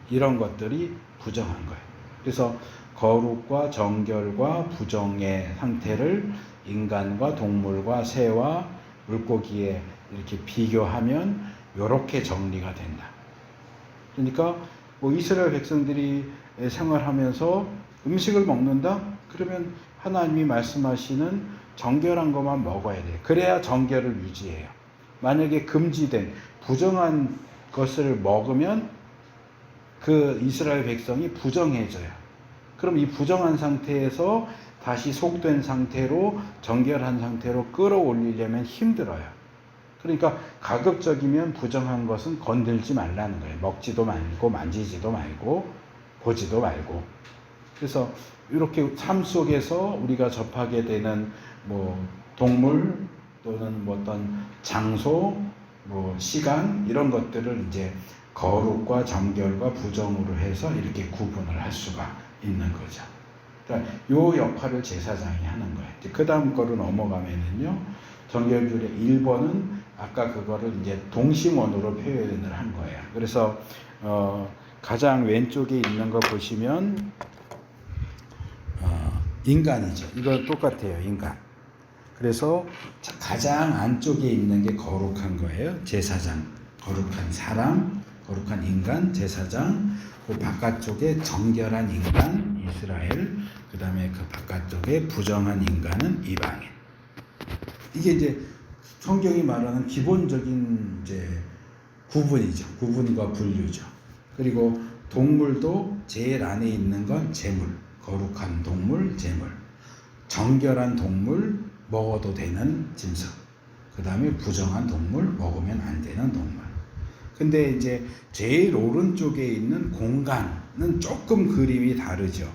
이런 것들이 부정한 거예요. 그래서 거룩과 정결과 부정의 상태를 인간과 동물과 새와 물고기에 이렇게 비교하면 이렇게 정리가 된다. 그러니까 이스라엘 백성들이 생활하면서 음식을 먹는다? 그러면 하나님이 말씀하시는 정결한 것만 먹어야 돼요. 그래야 정결을 유지해요. 만약에 금지된 부정한 것을 먹으면 그 이스라엘 백성이 부정해져요. 그럼 이 부정한 상태에서 다시 속된 상태로, 정결한 상태로 끌어올리려면 힘들어요. 그러니까 가급적이면 부정한 것은 건들지 말라는 거예요. 먹지도 말고, 만지지도 말고, 보지도 말고. 그래서 이렇게 삶 속에서 우리가 접하게 되는 동물 또는 어떤 장소, 시간, 이런 것들을 이제 거룩과 정결과 부정으로 해서 이렇게 구분을 할 수가 있는 거죠. 그러니까 요 역할을 제사장이 하는 거예요. 그 다음 거로 넘어가면은요, 정결률의 1번은 아까 그거를 이제 동심원으로 표현을 한 거예요. 그래서 가장 왼쪽에 있는 거 보시면 인간이죠. 이거 똑같아요. 인간. 그래서 가장 안쪽에 있는 게 거룩한 거예요. 제사장, 거룩한 사람, 거룩한 인간, 제사장. 그 바깥쪽에 정결한 인간, 이스라엘. 그 다음에 그 바깥쪽에 부정한 인간은 이방인. 이게 이제 성경이 말하는 기본적인 이제 구분이죠. 구분과 분류죠. 그리고 동물도 제일 안에 있는 건 제물, 거룩한 동물, 제물, 정결한 동물, 먹어도 되는 짐승, 그 다음에 부정한 동물, 먹으면 안 되는 동물. 근데 이제 제일 오른쪽에 있는 공간은 조금 그림이 다르죠.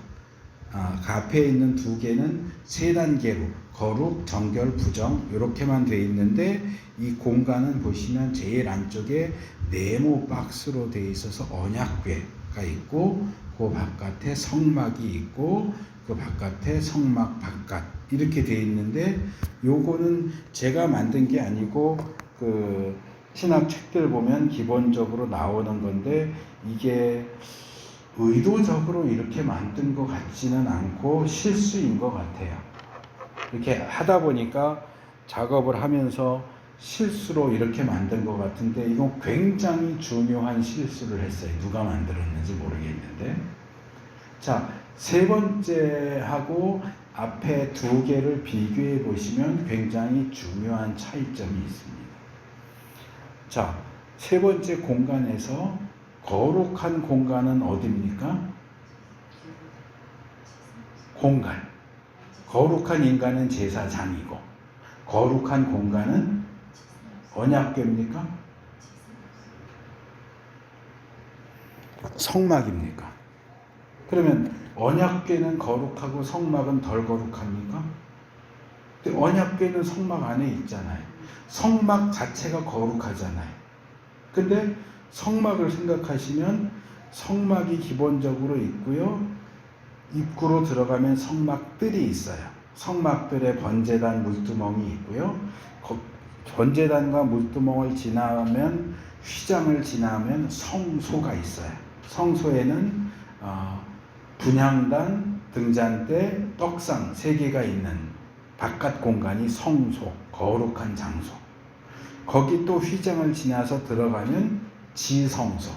그 앞에 있는 두 개는 세 단계로 거룩, 정결, 부정 이렇게만 돼 있는데, 이 공간은 보시면 제일 안쪽에 네모 박스로 돼 있어서 언약궤가 있고, 그 바깥에 성막이 있고, 그 바깥에 성막 바깥 이렇게 돼 있는데, 요거는 제가 만든 게 아니고 그 신학 책들 보면 기본적으로 나오는 건데, 이게 의도적으로 이렇게 만든 것 같지는 않고 실수인 것 같아요. 이렇게 하다 보니까 작업을 하면서 실수로 이렇게 만든 것 같은데, 이건 굉장히 중요한 실수를 했어요. 누가 만들었는지 모르겠는데. 자, 세 번째하고 앞에 두 개를 비교해 보시면 굉장히 중요한 차이점이 있습니다. 자, 세 번째 공간에서 거룩한 공간은 어디입니까? 공간. 거룩한 인간은 제사장이고, 거룩한 공간은 언약궤입니까? 성막입니까? 그러면 언약궤는 거룩하고 성막은 덜 거룩합니까? 근데 언약궤는 성막 안에 있잖아요. 성막 자체가 거룩하잖아요. 근데 성막을 생각하시면 성막이 기본적으로 있고요. 입구로 들어가면 성막들이 있어요. 성막들의 번제단 물두멍이 있고요. 번제단과 물두멍을 지나면, 휘장을 지나면 성소가 있어요. 성소에는 분향단, 등잔 때 떡상 3개가 있는 바깥 공간이 성소, 거룩한 장소. 거기 또 휘장을 지나서 들어가면 지성소,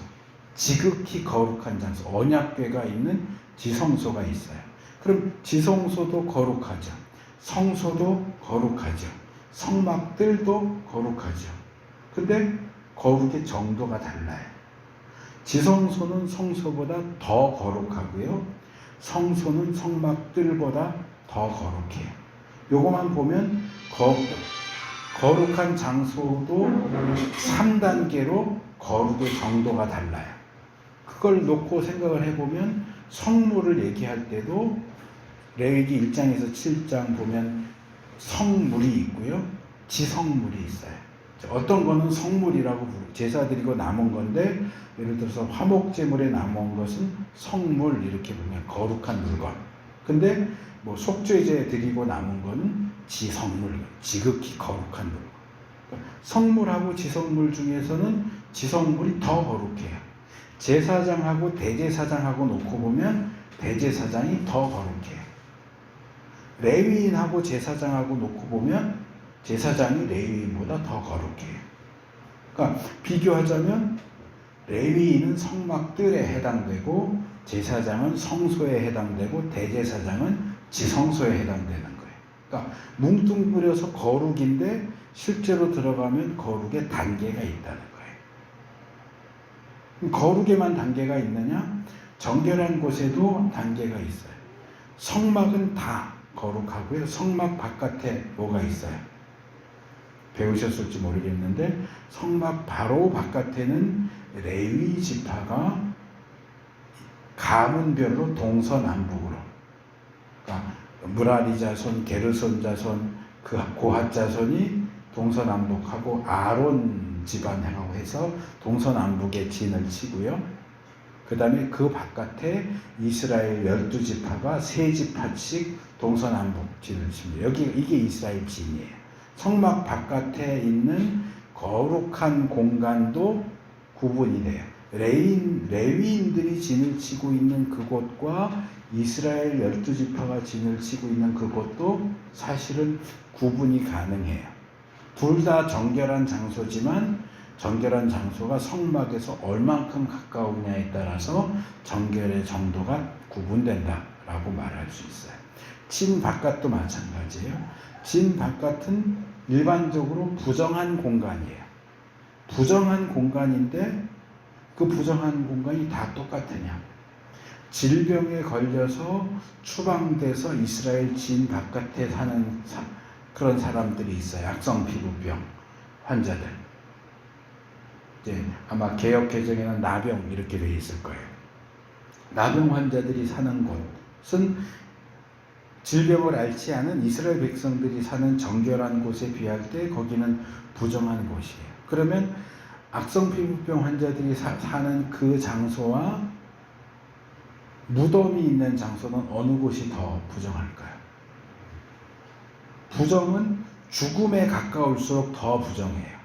지극히 거룩한 장소, 언약궤가 있는 지성소가 있어요. 그럼 지성소도 거룩하죠. 성소도 거룩하죠. 성막들도 거룩하죠. 근데 거룩의 정도가 달라요. 지성소는 성소보다 더 거룩하고요. 성소는 성막들보다 더 거룩해요. 요거만 보면 거룩한 장소도 3단계로 거룩의 정도가 달라요. 그걸 놓고 생각을 해보면 성물을 얘기할 때도 레위기 1장에서 7장 보면 성물이 있고요. 지성물이 있어요. 어떤 거는 성물이라고 제사 드리고 남은 건데, 예를 들어서 화목제물에 남은 것은 성물, 이렇게 보면 거룩한 물건. 근데 뭐 속죄제 드리고 남은 거는 지성물, 지극히 거룩한 물건. 성물하고 지성물 중에서는 지성물이 더 거룩해요. 제사장하고 대제사장하고 놓고 보면 대제사장이 더 거룩해요. 레위인하고 제사장하고 놓고 보면 제사장이 레위인보다 더 거룩해요. 그러니까 비교하자면 레위인은 성막들에 해당되고 제사장은 성소에 해당되고 대제사장은 지성소에 해당되는 거예요. 그러니까 뭉뚱그려서 거룩인데 실제로 들어가면 거룩의 단계가 있다는 거예요. 거룩에만 단계가 있느냐? 정결한 곳에도 단계가 있어요. 성막은 다 거룩하고요. 성막 바깥에 뭐가 있어요? 배우셨을지 모르겠는데 성막 바로 바깥에는 레위 지파가 가문별로 동서남북으로, 그러니까 무라리 자손, 게르손 자손, 그 고핫 자손이 동서남북하고 아론 집안하고 해서 동서남북에 진을 치고요. 그 다음에 그 바깥에 이스라엘 12지파가 3지파씩 동서남북 진을 칩니다. 이게 이스라엘 진이에요. 성막 바깥에 있는 거룩한 공간도 구분이 돼요. 레위인들이 진을 치고 있는 그곳과 이스라엘 12지파가 진을 치고 있는 그곳도 사실은 구분이 가능해요. 둘 다 정결한 장소지만 정결한 장소가 성막에서 얼만큼 가까우냐에 따라서 정결의 정도가 구분된다라고 말할 수 있어요. 진 바깥도 마찬가지예요. 진 바깥은 일반적으로 부정한 공간이에요. 부정한 공간인데 그 부정한 공간이 다 똑같으냐? 질병에 걸려서 추방돼서 이스라엘 진 바깥에 사는 그런 사람들이 있어요. 악성 피부병 환자들. 이제 아마 개역 개정에는 나병 이렇게 돼 있을 거예요. 나병 환자들이 사는 곳은 질병을 앓지 않은 이스라엘 백성들이 사는 정결한 곳에 비할 때 거기는 부정한 곳이에요. 그러면 악성 피부병 환자들이 사는 그 장소와 무덤이 있는 장소는 어느 곳이 더 부정할까요? 부정은 죽음에 가까울수록 더 부정해요.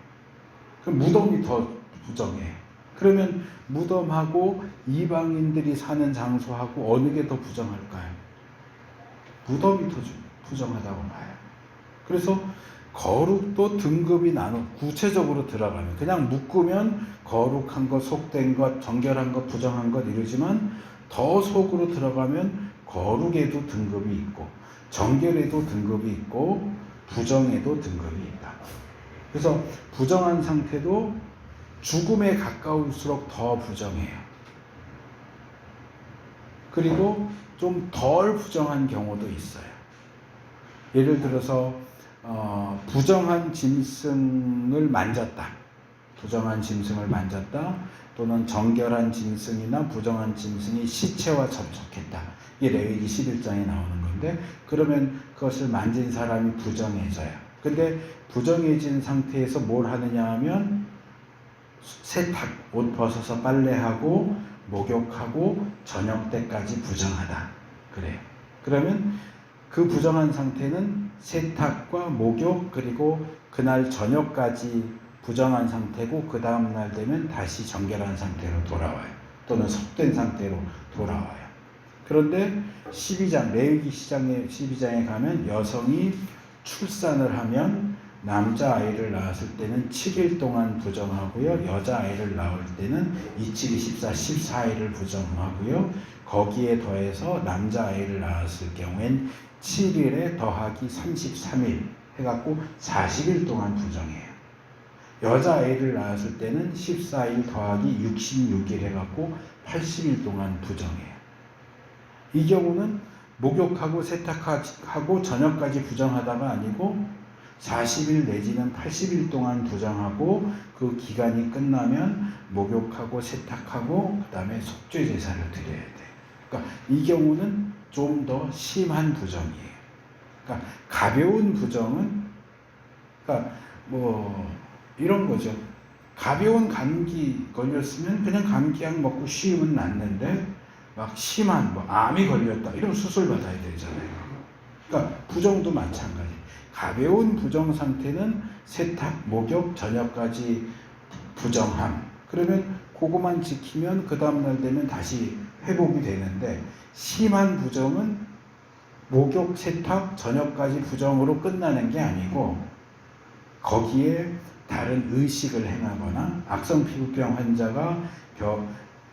그럼 무덤이 더 부정해요. 그러면 무덤하고 이방인들이 사는 장소하고 어느 게 더 부정할까요? 무덤이 더 부정하다고 봐요. 그래서 거룩도 등급이 구체적으로 들어가면 그냥 묶으면 거룩한 것, 속된 것, 정결한 것, 부정한 것 이러지만 더 속으로 들어가면 거룩에도 등급이 있고 정결에도 등급이 있고 부정에도 등급이 있다. 그래서 부정한 상태도 죽음에 가까울수록 더 부정해요. 그리고 좀 덜 부정한 경우도 있어요. 예를 들어서 부정한 짐승을 만졌다. 부정한 짐승을 만졌다. 또는 정결한 짐승이나 부정한 짐승이 시체와 접촉했다. 이게 레위기 11장에 나오는 건데 그러면 그것을 만진 사람이 부정해져요. 근데 부정해진 상태에서 뭘 하느냐 하면 세탁, 옷 벗어서 빨래하고 목욕하고 저녁 때까지 부정하다. 그래요. 그러면 그 부정한 상태는 세탁과 목욕 그리고 그날 저녁까지 부정한 상태고 그 다음날 되면 다시 정결한 상태로 돌아와요. 또는 속된 상태로 돌아와요. 그런데 12장, 레위기 12장에 가면 여성이 출산을 하면 남자아이를 낳았을 때는 7일 동안 부정하고요. 여자아이를 낳을 때는 27, 24, 14일을 부정하고요. 거기에 더해서 남자아이를 낳았을 경우엔 7일에 더하기 33일 해갖고 40일 동안 부정해요. 여자아이를 낳았을 때는 14일 더하기 66일 해갖고 80일 동안 부정해요. 이 경우는 목욕하고 세탁하고 저녁까지 부정하다가 아니고 40일 내지는 80일 동안 부정하고 그 기간이 끝나면 목욕하고 세탁하고 그 다음에 속죄 제사를 드려야 돼. 그러니까 이 경우는 좀 더 심한 부정이에요. 그러니까 가벼운 부정은 그러니까 뭐 이런 거죠. 가벼운 감기 걸렸으면 그냥 감기약 먹고 쉬면 낫는데 막 심한 뭐 암이 걸렸다 이러면 수술 받아야 되잖아요. 그러니까 부정도 마찬가지. 가벼운 부정 상태는 세탁, 목욕, 저녁까지 부정함. 그러면 그거만 지키면 그 다음날 되면 다시 회복이 되는데 심한 부정은 목욕, 세탁, 저녁까지 부정으로 끝나는 게 아니고 거기에 다른 의식을 행하거나 악성 피부병 환자가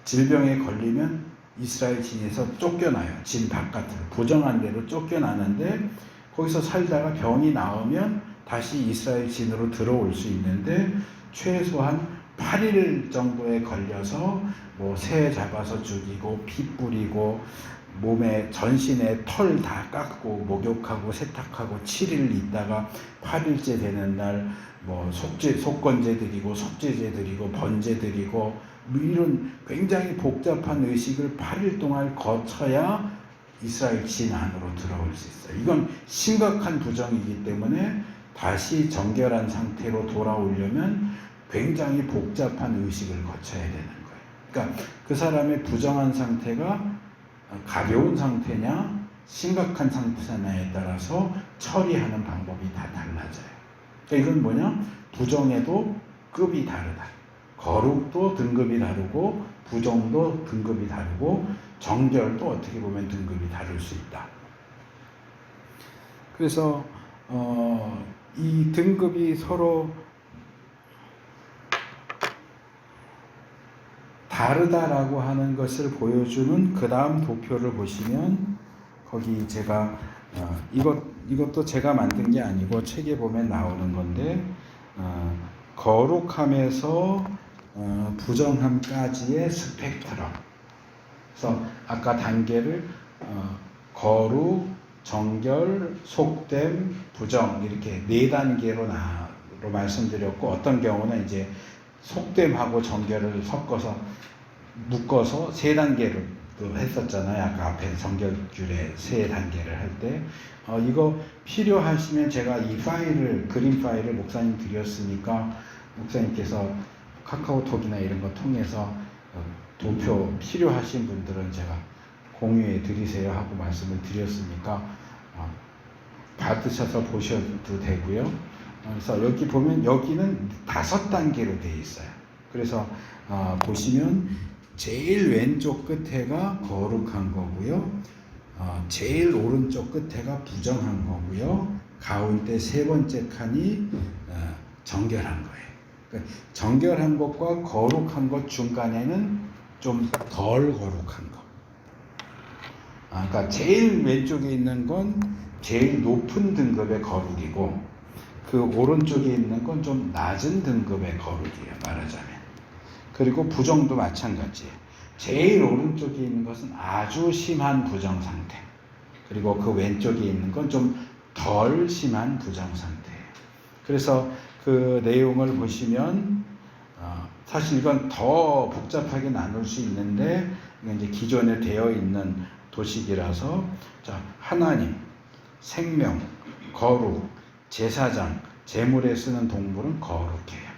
질병에 걸리면 이스라엘 진에서 쫓겨나요. 진 바깥으로 부정한 대로 쫓겨나는데 거기서 살다가 병이 나으면 다시 이스라엘 진으로 들어올 수 있는데 최소한 8일 정도에 걸려서 뭐 새 잡아서 죽이고 피 뿌리고 몸에 전신에 털 다 깎고 목욕하고 세탁하고 7일 있다가 8일째 되는 날 뭐 속건제 드리고 속죄제 드리고 번제 드리고 뭐 이런 굉장히 복잡한 의식을 8일 동안 거쳐야 이스라엘 진 안으로 들어올 수 있어요. 이건 심각한 부정이기 때문에 다시 정결한 상태로 돌아오려면 굉장히 복잡한 의식을 거쳐야 되는 거예요. 그러니까 그 사람의 부정한 상태가 가벼운 상태냐 심각한 상태냐에 따라서 처리하는 방법이 다 달라져요. 그러니까 이건 뭐냐? 부정에도 급이 다르다. 거룩도 등급이 다르고 부정도 등급이 다르고 정결도 어떻게 보면 등급이 다를 수 있다. 그래서 이 등급이 서로 다르다라고 하는 것을 보여주는 그 다음 도표를 보시면 거기 제가 이것도 제가 만든 게 아니고 책에 보면 나오는 건데 거룩함에서 부정함까지의 스펙트럼. 그래서 아까 단계를 거룩, 정결, 속됨, 부정 이렇게 4단계로 말씀드렸고 어떤 경우는 이제 속됨하고 정결을 섞어서 묶어서 3단계로 또 했었잖아요. 아까 앞에 정결규례 3단계를 할 때 이거 필요하시면 제가 이 파일을 그림 파일을 목사님 드렸으니까 목사님께서 카카오톡이나 이런 거 통해서 도표 필요하신 분들은 제가 공유해 드리세요 하고 말씀을 드렸으니까 받으셔서 보셔도 되고요. 그래서 여기 보면 여기는 5단계로 되어 있어요. 그래서 보시면 제일 왼쪽 끝에가 거룩한 거고요. 제일 오른쪽 끝에가 부정한 거고요. 가운데 3번째 칸이 정결한 거예요. 그러니까 정결한 것과 거룩한 것 중간에는 좀 덜 거룩한 거. 그러니까 제일 왼쪽에 있는 건 제일 높은 등급의 거룩이고 그 오른쪽에 있는 건 좀 낮은 등급의 거룩이에요. 말하자면. 그리고 부정도 마찬가지예요. 제일 오른쪽에 있는 것은 아주 심한 부정 상태. 그리고 그 왼쪽에 있는 건 좀 덜 심한 부정 상태예요. 그래서 그 내용을 보시면 사실 이건 더 복잡하게 나눌 수 있는데 이제 기존에 되어 있는 도식이라서 자, 하나님, 생명, 거룩, 제사장, 제물에 쓰는 동물은 거룩해요.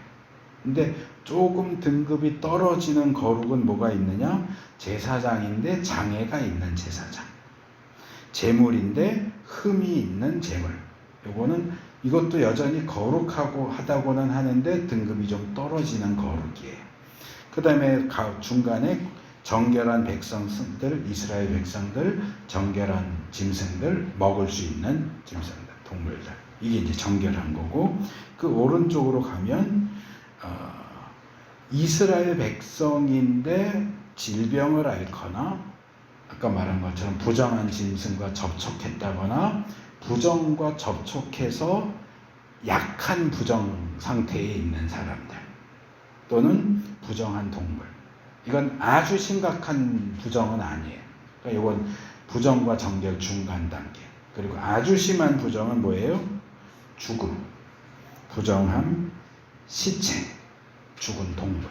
근데 조금 등급이 떨어지는 거룩은 뭐가 있느냐? 제사장인데 장애가 있는 제사장. 제물인데 흠이 있는 제물. 이것도 여전히 거룩하고 하다고는 하는데 등급이 좀 떨어지는 거룩이에요. 그 다음에 중간에 정결한 백성들, 이스라엘 백성들, 정결한 짐승들, 먹을 수 있는 짐승들, 동물들. 이게 이제 정결한 거고, 그 오른쪽으로 가면 이스라엘 백성인데 질병을 앓거나 아까 말한 것처럼 부정한 짐승과 접촉했다거나 부정과 접촉해서 약한 부정 상태에 있는 사람들 또는 부정한 동물. 이건 아주 심각한 부정은 아니에요. 그러니까 이건 부정과 정결 중간 단계. 그리고 아주 심한 부정은 뭐예요? 죽음, 부정함, 시체, 죽은 동물.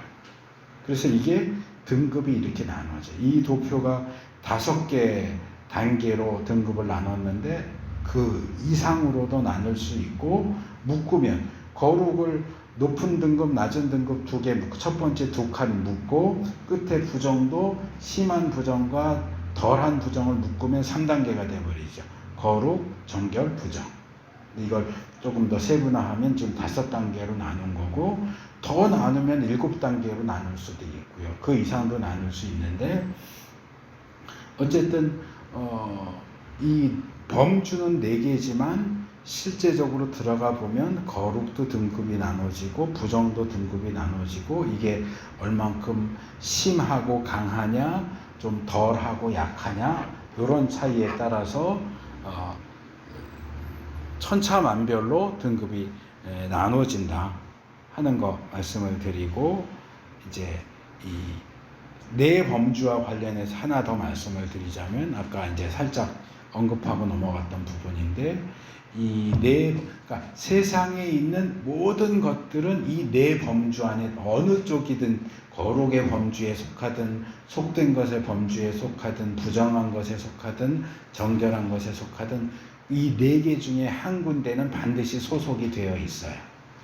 그래서 이게 등급이 이렇게 나눠져. 이 도표가 5개 단계로 등급을 나눴는데 그 이상으로도 나눌 수 있고, 묶으면 거룩을 높은 등급, 낮은 등급 2개 묶고, 첫 번째 2칸 묶고 끝에 부정도 심한 부정과 덜한 부정을 묶으면 3단계가 되어버리죠. 거룩, 정결, 부정. 이걸 조금 더 세분화하면 지금 5단계로 나눈 거고, 더 나누면 7단계로 나눌 수도 있고요. 그 이상도 나눌 수 있는데, 어쨌든 이 범주는 4개지만 실제적으로 들어가 보면 거룩도 등급이 나눠지고 부정도 등급이 나눠지고, 이게 얼만큼 심하고 강하냐, 좀 덜하고 약하냐, 이런 차이에 따라서 천차만별로 등급이 나눠진다 하는 거 말씀을 드리고, 이제 이 네 범주와 관련해서 하나 더 말씀을 드리자면, 아까 이제 살짝 언급하고 넘어갔던 부분인데, 그러니까 세상에 있는 모든 것들은 이 네 범주 안에 어느 쪽이든, 거룩의 범주에 속하든, 속된 것의 범주에 속하든, 부정한 것에 속하든, 정결한 것에 속하든, 이 4개 중에 한 군데는 반드시 소속이 되어 있어요.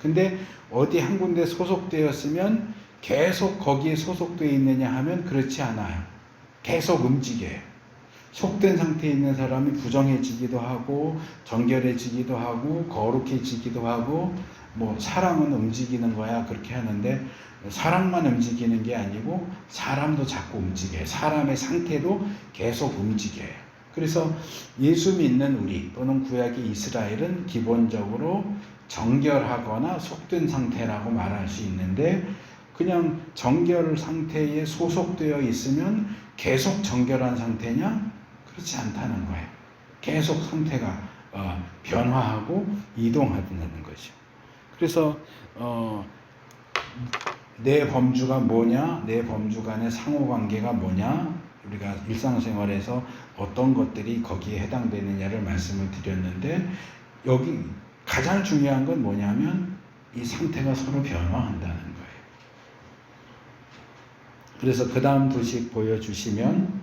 근데 어디 한 군데 소속되었으면 계속 거기에 소속되어 있느냐 하면 그렇지 않아요. 계속 움직여요. 속된 상태에 있는 사람이 부정해지기도 하고, 정결해지기도 하고, 거룩해지기도 하고, 뭐 사람은 움직이는 거야 그렇게 하는데, 사람만 움직이는 게 아니고 사람도 자꾸 움직여요. 사람의 상태도 계속 움직여요. 그래서 예수 믿는 우리 또는 구약의 이스라엘은 기본적으로 정결하거나 속된 상태라고 말할 수 있는데, 그냥 정결 상태에 소속되어 있으면 계속 정결한 상태냐? 그렇지 않다는 거예요. 계속 상태가 변화하고 이동한다는 거죠. 그래서 내 범주가 뭐냐, 내 범주 간의 상호관계가 뭐냐, 우리가 일상생활에서 어떤 것들이 거기에 해당되느냐를 말씀을 드렸는데, 여기 가장 중요한 건 뭐냐면 이 상태가 서로 변화한다는 거예요. 그래서 그 다음 도식 보여주시면,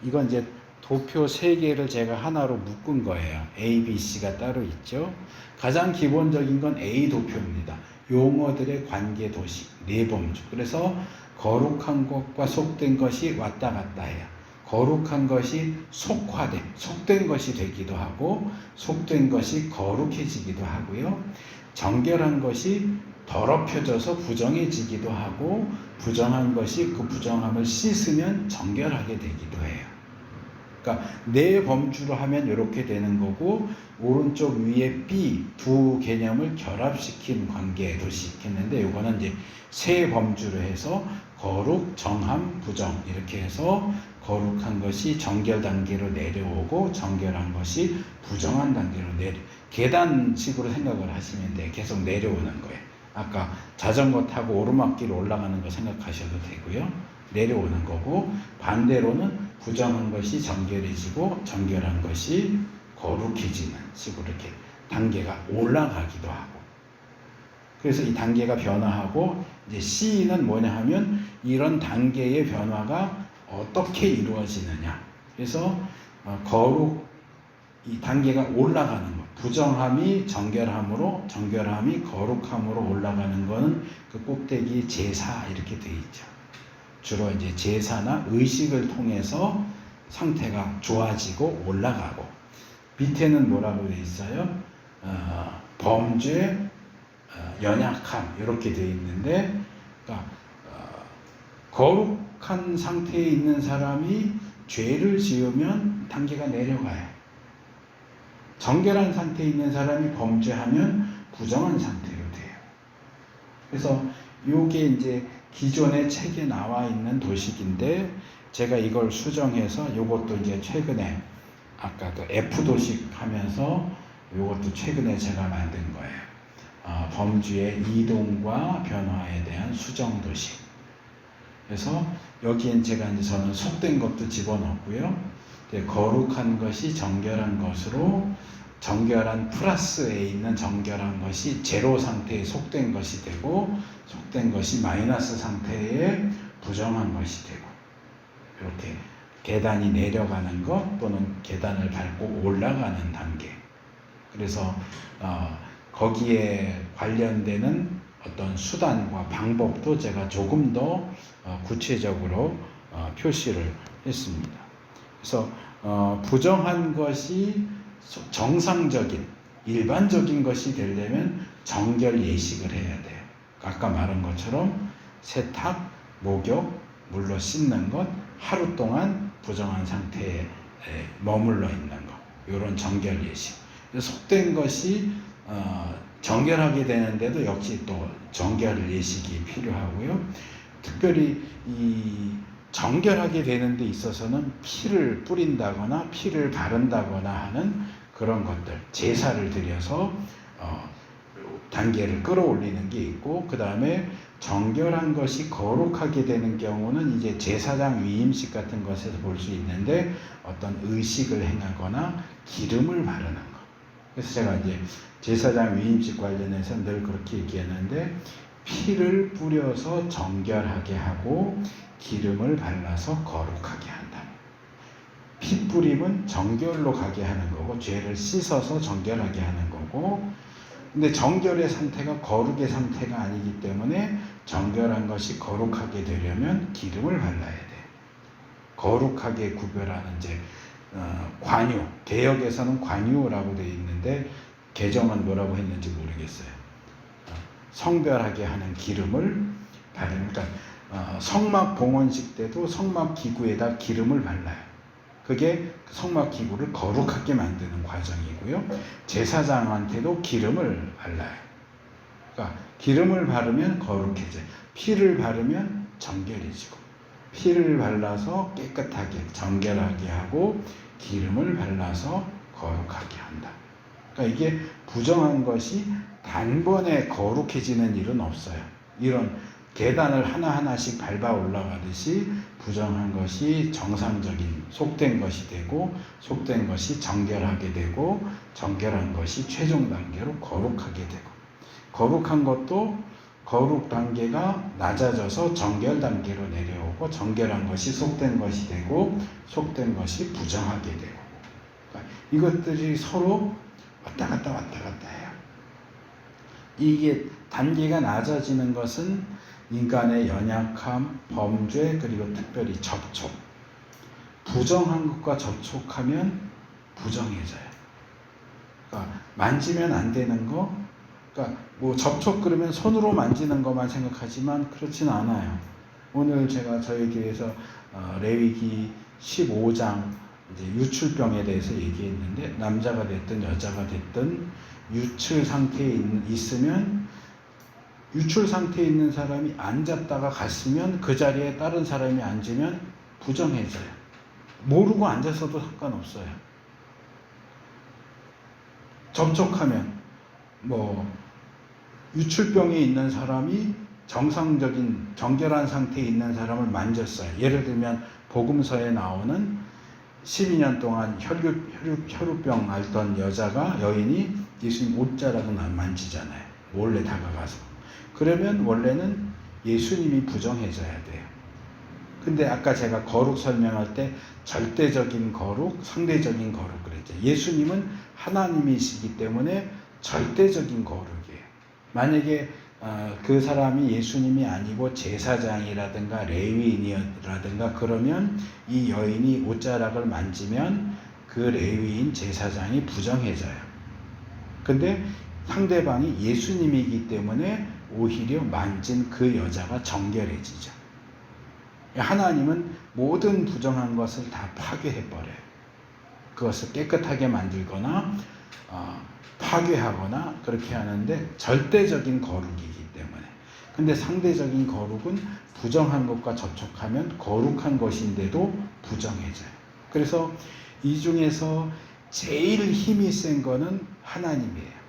이건 이제 도표 3개를 제가 하나로 묶은 거예요. A, B, C가 따로 있죠. 가장 기본적인 건 A 도표입니다. 용어들의 관계 도식, 4범주. 그래서 거룩한 것과 속된 것이 왔다 갔다 해요. 거룩한 것이 속된 것이 되기도 하고, 속된 것이 거룩해지기도 하고요. 정결한 것이 더럽혀져서 부정해지기도 하고, 부정한 것이 그 부정함을 씻으면 정결하게 되기도 해요. 그러니까 네 범주로 하면 이렇게 되는 거고, 오른쪽 위에 B 두 개념을 결합시킨 관계 도식했는데, 이거는 이제 세 범주로 해서 거룩, 정함, 부정 이렇게 해서 거룩한 것이 정결 단계로 내려오고, 정결한 것이 부정한 단계로 계단식으로 생각을 하시면 돼요. 계속 내려오는 거예요. 아까 자전거 타고 오르막길을 올라가는 거 생각하셔도 되고요. 내려오는 거고, 반대로는 부정한 것이 정결해지고 정결한 것이 거룩해지는 식으로 이렇게 단계가 올라가기도 하고, 그래서 이 단계가 변화하고, 이제 C는 뭐냐 하면 이런 단계의 변화가 어떻게 이루어지느냐. 그래서 거룩, 이 단계가 올라가는 것, 부정함이 정결함으로, 정결함이 거룩함으로 올라가는 것은 그 꼭대기 제사 이렇게 되어 있죠. 주로 이제 제사나 의식을 통해서 상태가 좋아지고 올라가고, 밑에는 뭐라고 되어 있어요? 범죄, 연약함 이렇게 되어 있는데, 그러니까 거룩한 상태에 있는 사람이 죄를 지으면 단계가 내려가요. 정결한 상태에 있는 사람이 범죄하면 부정한 상태로 돼요. 그래서 요게 이제 기존의 책에 나와 있는 도식인데, 제가 이걸 수정해서 요것도 이제 최근에 아까 그 F 도식 하면서 요것도 최근에 제가 만든 거예요. 범주의 이동과 변화에 대한 수정 도식. 그래서 여기엔 제가 이제 저는 속된 것도 집어넣고요. 거룩한 것이 정결한 것으로, 정결한 플러스에 있는 정결한 것이 제로 상태에 속된 것이 되고, 속된 것이 마이너스 상태에 부정한 것이 되고, 이렇게 계단이 내려가는 것 또는 계단을 밟고 올라가는 단계. 그래서 거기에 관련되는 어떤 수단과 방법도 제가 조금 더 구체적으로 표시를 했습니다. 그래서 부정한 것이 정상적인 일반적인 것이 되려면 정결 예식을 해야 돼요. 아까 말한 것처럼 세탁, 목욕, 물로 씻는 것, 하루 동안 부정한 상태에 머물러 있는 것, 이런 정결 예식. 속된 것이 정결하게 되는데도 역시 또 정결 예식이 필요하고요. 특별히 이 정결하게 되는 데 있어서는 피를 뿌린다거나 피를 바른다거나 하는 그런 것들, 제사를 드려서 단계를 끌어올리는 게 있고, 그 다음에 정결한 것이 거룩하게 되는 경우는 이제 제사장 위임식 같은 것에서 볼 수 있는데, 어떤 의식을 행하거나 기름을 바르는 것. 그래서 제가 이제 제사장 위임식 관련해서 늘 그렇게 얘기했는데, 피를 뿌려서 정결하게 하고 기름을 발라서 거룩하게 한다. 피 뿌림은 정결로 가게 하는 거고, 죄를 씻어서 정결하게 하는 거고, 근데 정결의 상태가 거룩의 상태가 아니기 때문에 정결한 것이 거룩하게 되려면 기름을 발라야 돼. 거룩하게 구별하는 이제 관유, 개역에서는 관유라고 되어 있는데 개정은 뭐라고 했는지 모르겠어요. 성별하게 하는 기름을 바르는, 그러니까 성막 봉헌식 때도 성막 기구에다 기름을 발라요. 그게 성막 기구를 거룩하게 만드는 과정이고요. 제사장한테도 기름을 발라요. 그러니까 기름을 바르면 거룩해져요. 피를 바르면 정결해지고, 피를 발라서 깨끗하게 정결하게 하고 기름을 발라서 거룩하게 한다. 그러니까 이게 부정한 것이 단번에 거룩해지는 일은 없어요. 이런 계단을 하나하나씩 밟아 올라가듯이 부정한 것이 정상적인 속된 것이 되고, 속된 것이 정결하게 되고, 정결한 것이 최종 단계로 거룩하게 되고, 거룩한 것도 거룩 단계가 낮아져서 정결 단계로 내려오고, 정결한 것이 속된 것이 되고, 속된 것이 부정하게 되고, 그러니까 이것들이 서로 왔다 갔다 해요. 이게 단계가 낮아지는 것은 인간의 연약함, 범죄, 그리고 특별히 접촉. 부정한 것과 접촉하면 부정해져요. 그러니까 만지면 안 되는 거, 그러니까 뭐 접촉 그러면 손으로 만지는 것만 생각하지만 그렇진 않아요. 오늘 제가 저희 교회에서 레위기 15장 이제 유출병에 대해서 얘기했는데, 남자가 됐든 여자가 됐든 유출 상태에 있으면, 유출 상태에 있는 사람이 앉았다가 갔으면 그 자리에 다른 사람이 앉으면 부정해져요. 모르고 앉았어도 상관없어요. 접촉하면 뭐 유출병에 있는 사람이 정상적인 정결한 상태에 있는 사람을 만졌어요. 예를 들면 복음서에 나오는 12년 동안 혈루병 앓던 여인이 예수님 옷자락을 만지잖아요. 몰래 다가가서. 그러면 원래는 예수님이 부정해져야 돼요. 근데 아까 제가 거룩 설명할 때 절대적인 거룩, 상대적인 거룩 그랬죠. 예수님은 하나님이시기 때문에 절대적인 거룩이에요. 만약에 그 사람이 예수님이 아니고 제사장이라든가 레위인이라든가 그러면 이 여인이 옷자락을 만지면 그 레위인 제사장이 부정해져요. 근데 상대방이 예수님이기 때문에 오히려 만진 그 여자가 정결해지죠. 하나님은 모든 부정한 것을 다 파괴해버려요. 그것을 깨끗하게 만들거나 파괴하거나 그렇게 하는데 절대적인 거룩이기 때문에. 근데 상대적인 거룩은 부정한 것과 접촉하면 거룩한 것인데도 부정해져요. 그래서 이 중에서 제일 힘이 센 거는 하나님이에요.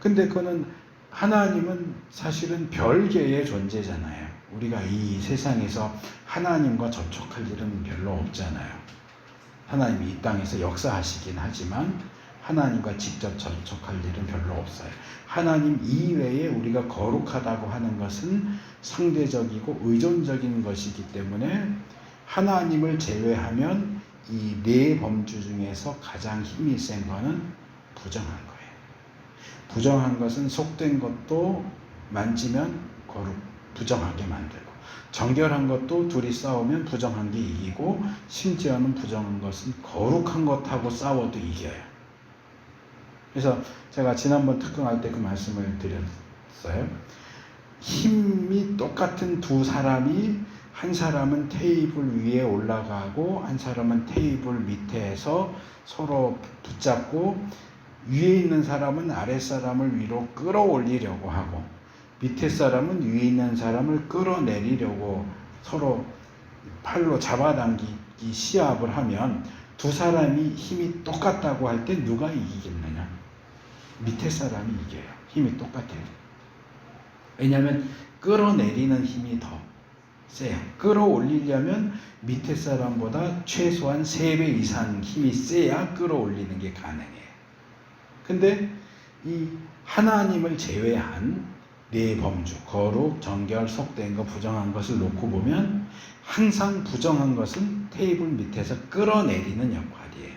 근데 그거는 하나님은 사실은 별개의 존재잖아요. 우리가 이 세상에서 하나님과 접촉할 일은 별로 없잖아요. 하나님이 이 땅에서 역사하시긴 하지만 하나님과 직접 접촉할 일은 별로 없어요. 하나님 이외에 우리가 거룩하다고 하는 것은 상대적이고 의존적인 것이기 때문에 하나님을 제외하면 이 네 범주 중에서 가장 힘이 센 것은 부정한 거예요. 부정한 것은 속된 것도 만지면 부정하게 만들고, 정결한 것도 둘이 싸우면 부정한 게 이기고, 심지어는 부정한 것은 거룩한 것하고 싸워도 이겨요. 그래서 제가 지난번 특강할 때 그 말씀을 드렸어요. 힘이 똑같은 두 사람이, 한 사람은 테이블 위에 올라가고 한 사람은 테이블 밑에서 서로 붙잡고, 위에 있는 사람은 아래 사람을 위로 끌어올리려고 하고 밑에 사람은 위에 있는 사람을 끌어내리려고 서로 팔로 잡아당기기 시합을 하면 두 사람이 힘이 똑같다고 할 때 누가 이기겠느냐? 밑에 사람이 이겨요. 힘이 똑같아요. 왜냐하면 끌어내리는 힘이 더 세요. 끌어올리려면 밑에 사람보다 최소한 3배 이상 힘이 세야 끌어올리는 게 가능해요. 근데 이 하나님을 제외한 네 범주, 거룩, 정결, 속된 것, 부정한 것을 놓고 보면 항상 부정한 것은 테이블 밑에서 끌어내리는 역할이에요.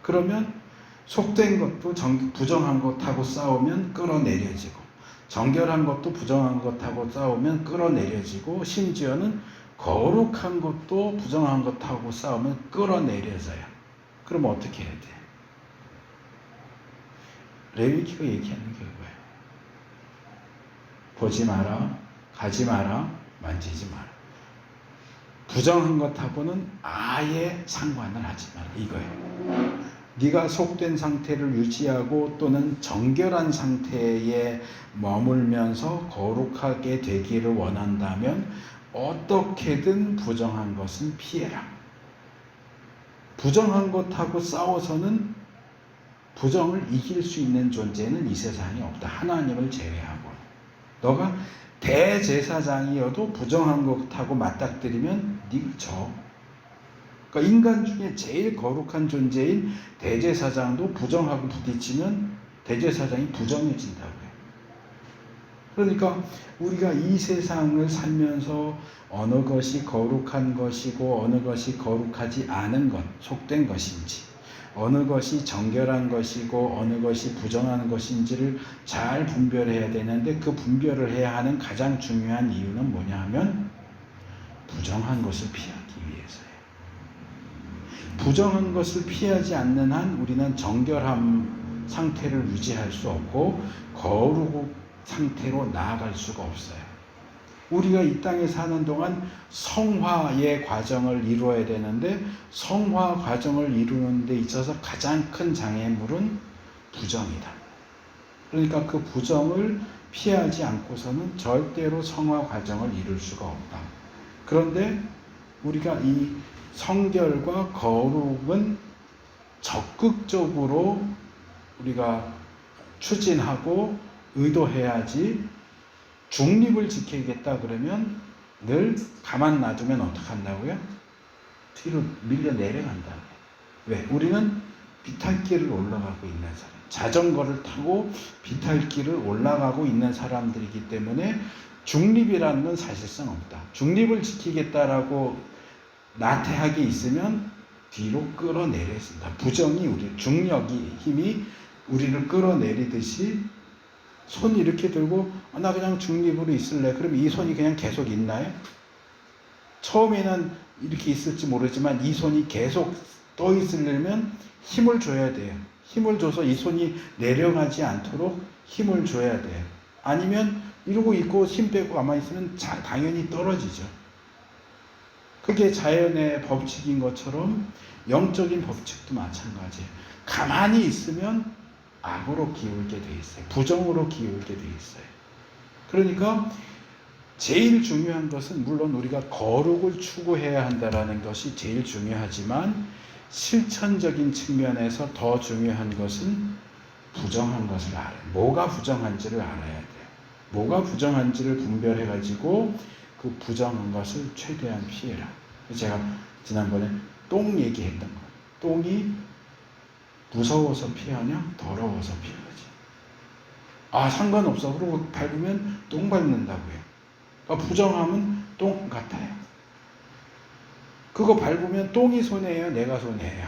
그러면 속된 것도 부정한 것하고 싸우면 끌어내려지고, 정결한 것도 부정한 것하고 싸우면 끌어내려지고, 심지어는 거룩한 것도 부정한 것하고 싸우면 끌어내려져요. 그럼 어떻게 해야 돼? 레위기가 얘기하는 게 그거예요. 보지 마라, 가지 마라, 만지지 마라. 부정한 것하고는 아예 상관을 하지 마라, 이거예요. 네가 속된 상태를 유지하고 또는 정결한 상태에 머물면서 거룩하게 되기를 원한다면 어떻게든 부정한 것은 피해라. 부정한 것하고 싸워서는 부정을 이길 수 있는 존재는 이 세상에 없다. 하나님을 제외하고. 너가 대제사장이어도 부정한 것하고 맞닥뜨리면 네가 져. 그러니까 인간 중에 제일 거룩한 존재인 대제사장도 부정하고 부딪히면 대제사장이 부정해진다고요. 그러니까 우리가 이 세상을 살면서 어느 것이 거룩한 것이고 어느 것이 거룩하지 않은 것, 속된 것인지, 어느 것이 정결한 것이고 어느 것이 부정한 것인지를 잘 분별해야 되는데, 그 분별을 해야 하는 가장 중요한 이유는 뭐냐 하면 부정한 것을 피하기 위해서예요. 부정한 것을 피하지 않는 한 우리는 정결한 상태를 유지할 수 없고 거룩 상태로 나아갈 수가 없어요. 우리가 이 땅에 사는 동안 성화의 과정을 이루어야 되는데, 성화 과정을 이루는 데 있어서 가장 큰 장애물은 부정이다. 그러니까 그 부정을 피하지 않고서는 절대로 성화 과정을 이룰 수가 없다. 그런데 우리가 이 성결과 거룩은 적극적으로 우리가 추진하고 의도해야지, 중립을 지키겠다 그러면 늘 가만 놔두면 어떡한다고요? 뒤로 밀려 내려간다고요. 왜? 우리는 비탈길을 올라가고 있는 사람, 자전거를 타고 비탈길을 올라가고 있는 사람들이기 때문에 중립이라는 건 사실상 없다. 중립을 지키겠다라고 나태하게 있으면 뒤로 끌어내려진다. 부정이 중력이 힘이 우리를 끌어내리듯이, 손 이렇게 들고 나 그냥 중립으로 있을래. 그럼 이 손이 그냥 계속 있나요? 처음에는 이렇게 있을지 모르지만 이 손이 계속 떠 있으려면 힘을 줘야 돼요. 힘을 줘서 이 손이 내려가지 않도록 힘을 줘야 돼요. 아니면 이러고 있고 힘 빼고 가만히 있으면 당연히 떨어지죠. 그게 자연의 법칙인 것처럼 영적인 법칙도 마찬가지예요. 가만히 있으면 악으로 기울게 돼 있어요. 부정으로 기울게 돼 있어요. 그러니까 제일 중요한 것은 물론 우리가 거룩을 추구해야 한다는 것이 제일 중요하지만 실천적인 측면에서 더 중요한 것은 부정한 것을 알아요. 뭐가 부정한지를 알아야 돼요. 뭐가 부정한지를 분별해가지고 그 부정한 것을 최대한 피해라. 제가 지난번에 똥 얘기했던 거예요. 똥이 무서워서 피하냐? 더러워서 피하지. 아, 상관없어. 그러고 밟으면 똥 밟는다고요. 그러니까 부정하면 똥 같아요. 그거 밟으면 똥이 손해예요? 내가 손해예요?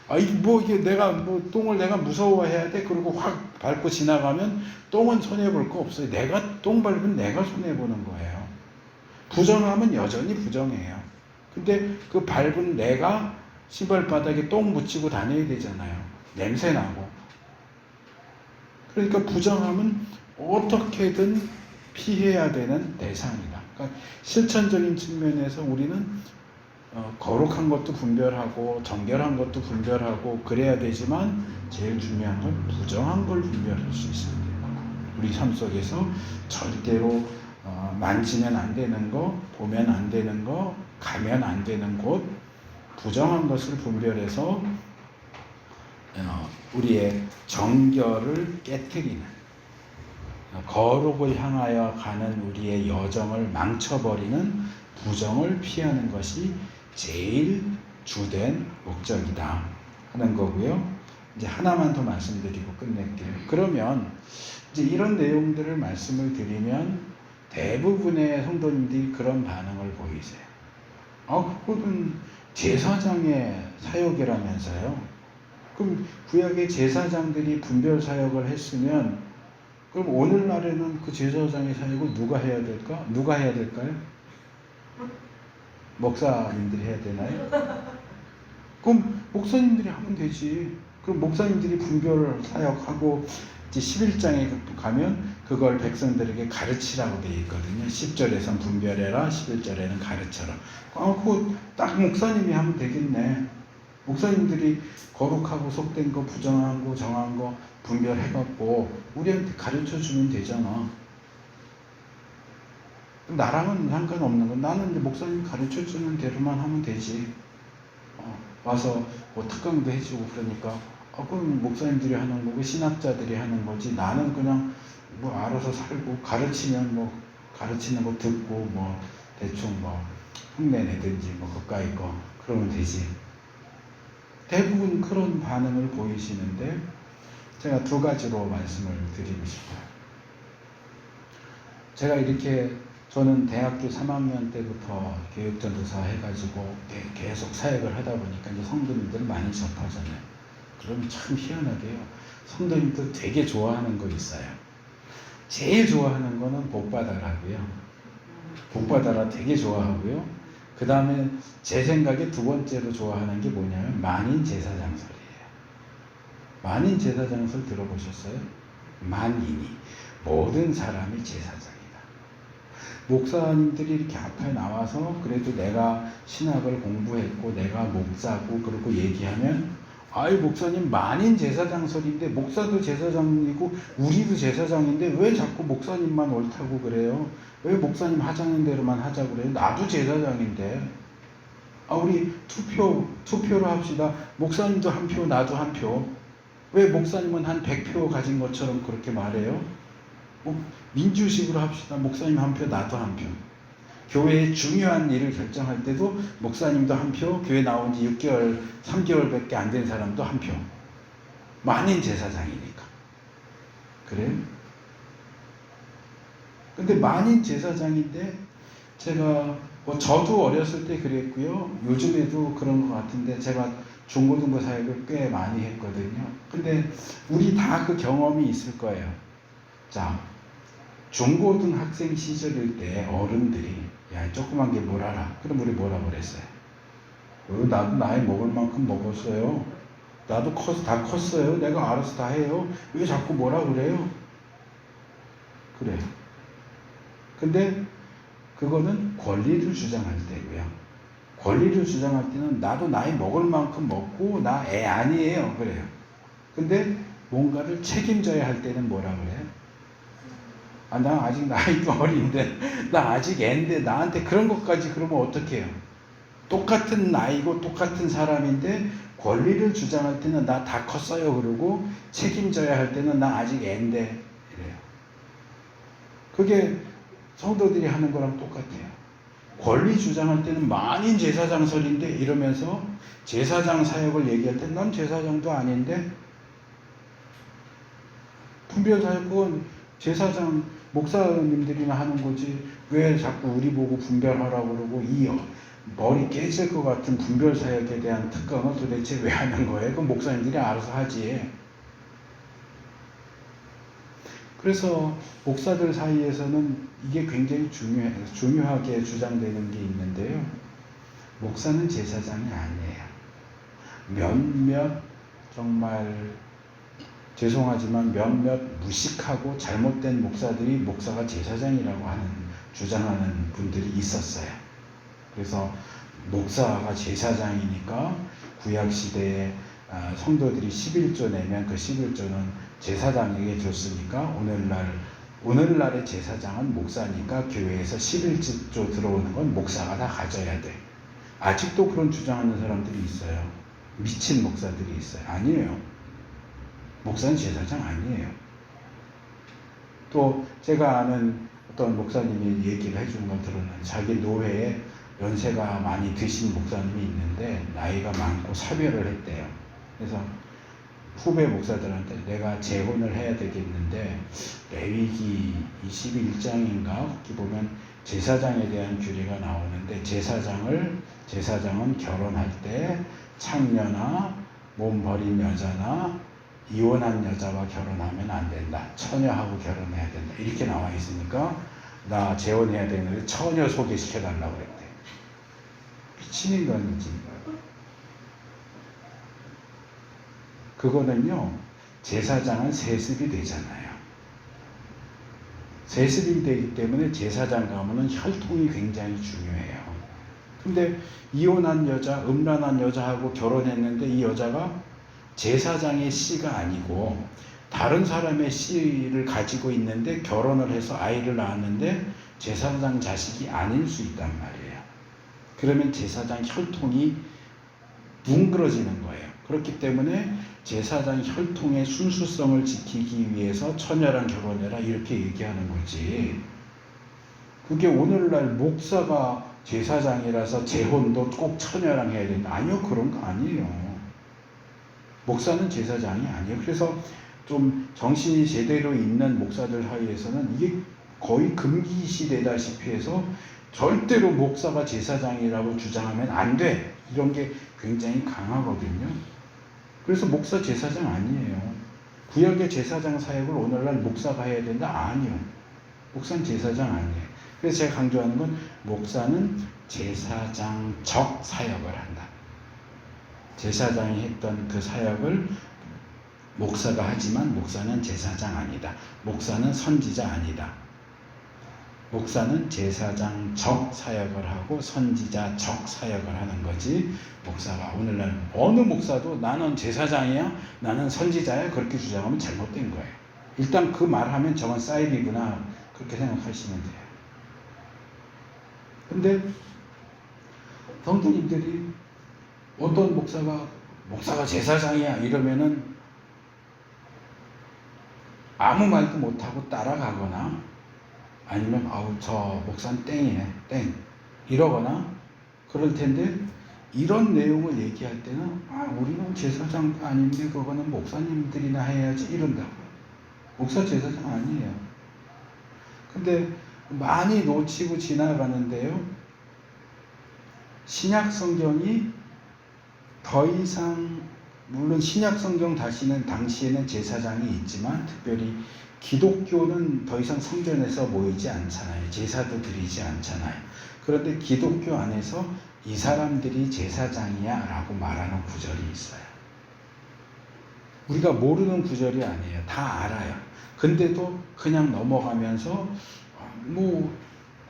아, 이게 내가 똥을 내가 무서워해야 돼? 그리고 확 밟고 지나가면 똥은 손해볼 거 없어요. 내가 똥 밟으면 내가 손해보는 거예요. 부정하면 여전히 부정해요. 근데 그 밟은 내가 신발 바닥에 똥 묻히고 다녀야 되잖아요. 냄새 나고. 그러니까 부정함은 어떻게든 피해야 되는 대상이다. 그러니까 실천적인 측면에서 우리는 거룩한 것도 분별하고 정결한 것도 분별하고 그래야 되지만 제일 중요한 건 부정한 걸 분별할 수 있어야 돼요. 우리 삶 속에서 절대로 만지면 안 되는 거, 보면 안 되는 거, 가면 안 되는 곳, 부정한 것을 분별해서 우리의 정결을 깨트리는, 거룩을 향하여 가는 우리의 여정을 망쳐버리는 부정을 피하는 것이 제일 주된 목적이다 하는 거고요. 이제 하나만 더 말씀드리고 끝낼게요. 그러면 이제 이런 내용들을 말씀을 드리면 대부분의 성도님들이 그런 반응을 보이세요. 그거는 제사장의 사역이라면서요. 그럼 구약의 제사장들이 분별 사역을 했으면 그럼 오늘날에는 그 제사장의 사역을 누가 해야 될까? 누가 해야 될까요? 목사님들이 해야 되나요? 그럼 목사님들이 하면 되지. 그럼 목사님들이 분별 사역하고 이제 11장에 가면 그걸 백성들에게 가르치라고 되어 있거든요. 10절에선 분별해라, 11절에는 가르쳐라. 그거 딱 목사님이 하면 되겠네. 목사님들이 거룩하고 속된 거, 부정한 거, 정한 거 분별해갖고 우리한테 가르쳐 주면 되잖아. 나랑은 상관없는 건 나는 이제 목사님 가르쳐 주는 대로만 하면 되지. 와서 뭐 특강도 해주고 그러니까 그건 목사님들이 하는 거고 신학자들이 하는 거지. 나는 그냥 뭐 알아서 살고 가르치면 뭐 가르치는 거 듣고 뭐 대충 뭐 흉내 내든지 뭐 가까이 거 그러면 되지. 대부분 그런 반응을 보이시는데 제가 두 가지로 말씀을 드리고 싶어요. 제가 이렇게 저는 대학교 3학년 때부터 교육전도사 해가지고 계속 사역을 하다 보니까 이제 성도님들 많이 접하잖아요. 그러면 참 희한하게요. 성도님들 되게 좋아하는 거 있어요. 제일 좋아하는 거는 복받아라고요. 복받아라 되게 좋아하고요. 그 다음에 제 생각에 두 번째로 좋아하는 게 뭐냐면 만인제사장설이에요. 만인제사장설 들어보셨어요? 만인이 모든 사람이 제사장이다. 목사님들이 이렇게 앞에 나와서 그래도 내가 신학을 공부했고 내가 목사고 그러고 얘기하면 아이 목사님 만인 제사장설인데 목사도 제사장이고 우리도 제사장인데 왜 자꾸 목사님만 옳다고 그래요? 왜 목사님 하자는 대로만 하자고 그래요? 나도 제사장인데. 우리 투표로 합시다. 목사님도 한 표, 나도 한 표. 왜 목사님은 한 100표 가진 것처럼 그렇게 말해요? 민주식으로 합시다. 목사님 한 표, 나도 한 표. 교회의 중요한 일을 결정할 때도 목사님도 한 표, 교회 나온 지 6개월, 3개월밖에 안 된 사람도 한 표. 만인 제사장이니까. 그래요? 근데 만인 제사장인데 제가 저도 어렸을 때 그랬고요. 요즘에도 그런 것 같은데 제가 중고등부 사역을 꽤 많이 했거든요. 근데 우리 다 그 경험이 있을 거예요. 자, 중고등학생 시절일 때 어른들이 야 조그만 게 뭘 알아? 그럼 우리 뭐라고 그랬어요? 나도 나이 먹을 만큼 먹었어요. 나도 다 컸어요. 내가 알아서 다 해요. 왜 자꾸 뭐라 그래요? 그래. 근데 그거는 권리를 주장할 때고요. 권리를 주장할 때는 나도 나이 먹을 만큼 먹고 나 애 아니에요. 그래요. 근데 뭔가를 책임져야 할 때는 뭐라 그래요? 아, 나 아직 나이도 어린데, 나 아직 애인데 나한테 그런 것까지 그러면 어떡해요? 똑같은 나이고 똑같은 사람인데 권리를 주장할 때는 나 다 컸어요 그러고 책임져야 할 때는 나 아직 애인데 이래요. 그게 성도들이 하는 거랑 똑같아요. 권리 주장할 때는 만인 제사장설인데 이러면서 제사장 사역을 얘기할 때 난 제사장도 아닌데 분별 사역 그건 제사장 목사님들이나 하는 거지 왜 자꾸 우리 보고 분별하라고 그러고 이 머리 깨질 것 같은 분별 사역에 대한 특강을 도대체 왜 하는 거예요? 그럼 목사님들이 알아서 하지. 그래서 목사들 사이에서는 이게 굉장히 중요하게 주장되는 게 있는데요. 목사는 제사장이 아니에요. 몇몇 정말 죄송하지만 몇몇 무식하고 잘못된 목사들이 목사가 제사장이라고 주장하는 분들이 있었어요. 그래서 목사가 제사장이니까 구약시대에 성도들이 11조 내면 그 11조는 제사장에게 줬으니까 오늘날의 제사장은 목사니까 교회에서 11조 들어오는 건 목사가 다 가져야 돼. 아직도 그런 주장하는 사람들이 있어요. 미친 목사들이 있어요. 아니에요. 목사는 제사장 아니에요. 또 제가 아는 어떤 목사님이 얘기를 해주는 걸 들었는데 자기 노회에 연세가 많이 드신 목사님이 있는데 나이가 많고 사별을 했대요. 그래서 후배 목사들한테 내가 재혼을 해야 되겠는데 레위기 21장인가 거기 보면 제사장에 대한 규례가 나오는데 제사장은 결혼할 때 창녀나 몸 버린 여자나 이혼한 여자와 결혼하면 안 된다. 처녀하고 결혼해야 된다. 이렇게 나와 있으니까 나 재혼해야 되는데 처녀 소개시켜달라고 그랬대. 미친 인간이지. 그거는요. 제사장은 세습이 되잖아요. 세습이 되기 때문에 제사장 가문은 혈통이 굉장히 중요해요. 근데 이혼한 여자, 음란한 여자하고 결혼했는데 이 여자가 제사장의 씨가 아니고 다른 사람의 씨를 가지고 있는데 결혼을 해서 아이를 낳았는데 제사장 자식이 아닐 수 있단 말이에요. 그러면 제사장 혈통이 뭉그러지는 거예요. 그렇기 때문에 제사장 혈통의 순수성을 지키기 위해서 처녀랑 결혼해라 이렇게 얘기하는 거지. 그게 오늘날 목사가 제사장이라서 재혼도 꼭 처녀랑 해야 된다. 아니요, 그런 거 아니에요. 목사는 제사장이 아니에요. 그래서 좀 정신이 제대로 있는 목사들 사이에서는 이게 거의 금기시되다시피 해서 절대로 목사가 제사장이라고 주장하면 안 돼. 이런 게 굉장히 강하거든요. 그래서 목사 제사장 아니에요. 구약의 제사장 사역을 오늘날 목사가 해야 된다? 아니요. 목사는 제사장 아니에요. 그래서 제가 강조하는 건 목사는 제사장적 사역을 한다. 제사장이 했던 그 사역을 목사가 하지만 목사는 제사장 아니다. 목사는 선지자 아니다. 목사는 제사장적 사역을 하고 선지자적 사역을 하는 거지. 목사가 오늘날 어느 목사도 나는 제사장이야, 나는 선지자야 그렇게 주장하면 잘못된 거예요. 일단 그 말하면 저건 사이비구나 그렇게 생각하시면 돼요. 근데 성도님들이 어떤 목사가 제사장이야 이러면은 아무 말도 못하고 따라가거나 아니면 저 목사는 땡이네 땡 이러거나 그럴 텐데 이런 내용을 얘기할 때는 우리는 제사장도 아닌데 그거는 목사님들이나 해야지 이런다고요. 목사 제사장 아니에요. 근데 많이 놓치고 지나가는데요. 신약 성경이 더 이상 물론 신약 성경 당시에는 제사장이 있지만 특별히 기독교는 더 이상 성전에서 모이지 않잖아요. 제사도 드리지 않잖아요. 그런데 기독교 안에서 이 사람들이 제사장이야 라고 말하는 구절이 있어요. 우리가 모르는 구절이 아니에요. 다 알아요. 근데도 그냥 넘어가면서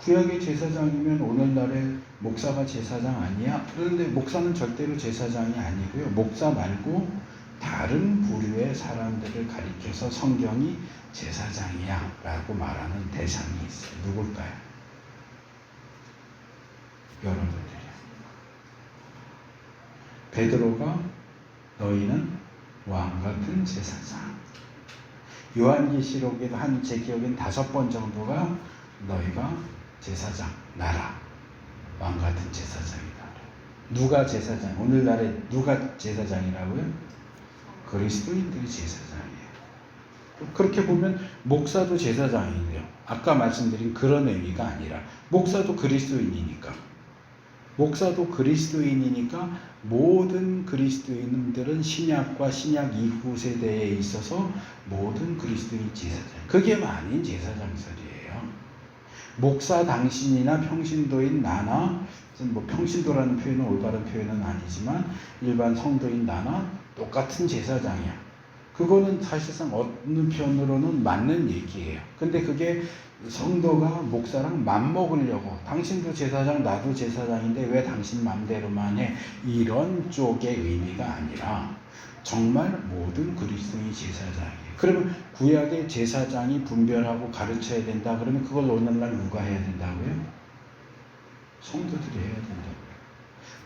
구약의 제사장이면 오늘날의 목사가 제사장 아니야? 그런데 목사는 절대로 제사장이 아니고요. 목사 말고 다른 부류의 사람들을 가리켜서 성경이 제사장이야 라고 말하는 대상이 있어요. 누굴까요? 여러분들이요. 베드로가 너희는 왕같은 제사장. 요한계시록에도 제 기억엔 5번 정도가 너희가 제사장, 나라, 왕같은 제사장이다. 누가 제사장? 오늘날에 누가 제사장이라고요? 그리스도인들이 제사장이에요. 그렇게 보면 목사도 제사장이에요. 아까 말씀드린 그런 의미가 아니라 목사도 그리스도인이니까. 목사도 그리스도인이니까 모든 그리스도인들은 신약과 신약 이후 세대에 있어서 모든 그리스도인 제사장. 그게 아닌 제사장설이에요. 목사 당신이나 평신도인 나나, 뭐 평신도라는 표현은 올바른 표현은 아니지만 일반 성도인 나나 똑같은 제사장이야. 그거는 사실상 어느 편으로는 맞는 얘기예요. 근데 그게 성도가 목사랑 맞먹으려고 당신도 제사장 나도 제사장인데 왜 당신 맘대로만 해, 이런 쪽의 의미가 아니라 정말 모든 그리스도인이 제사장이에요. 그러면 구약의 제사장이 분별하고 가르쳐야 된다 그러면 그걸 오늘날 누가 해야 된다고요? 성도들이 해야 된다고요.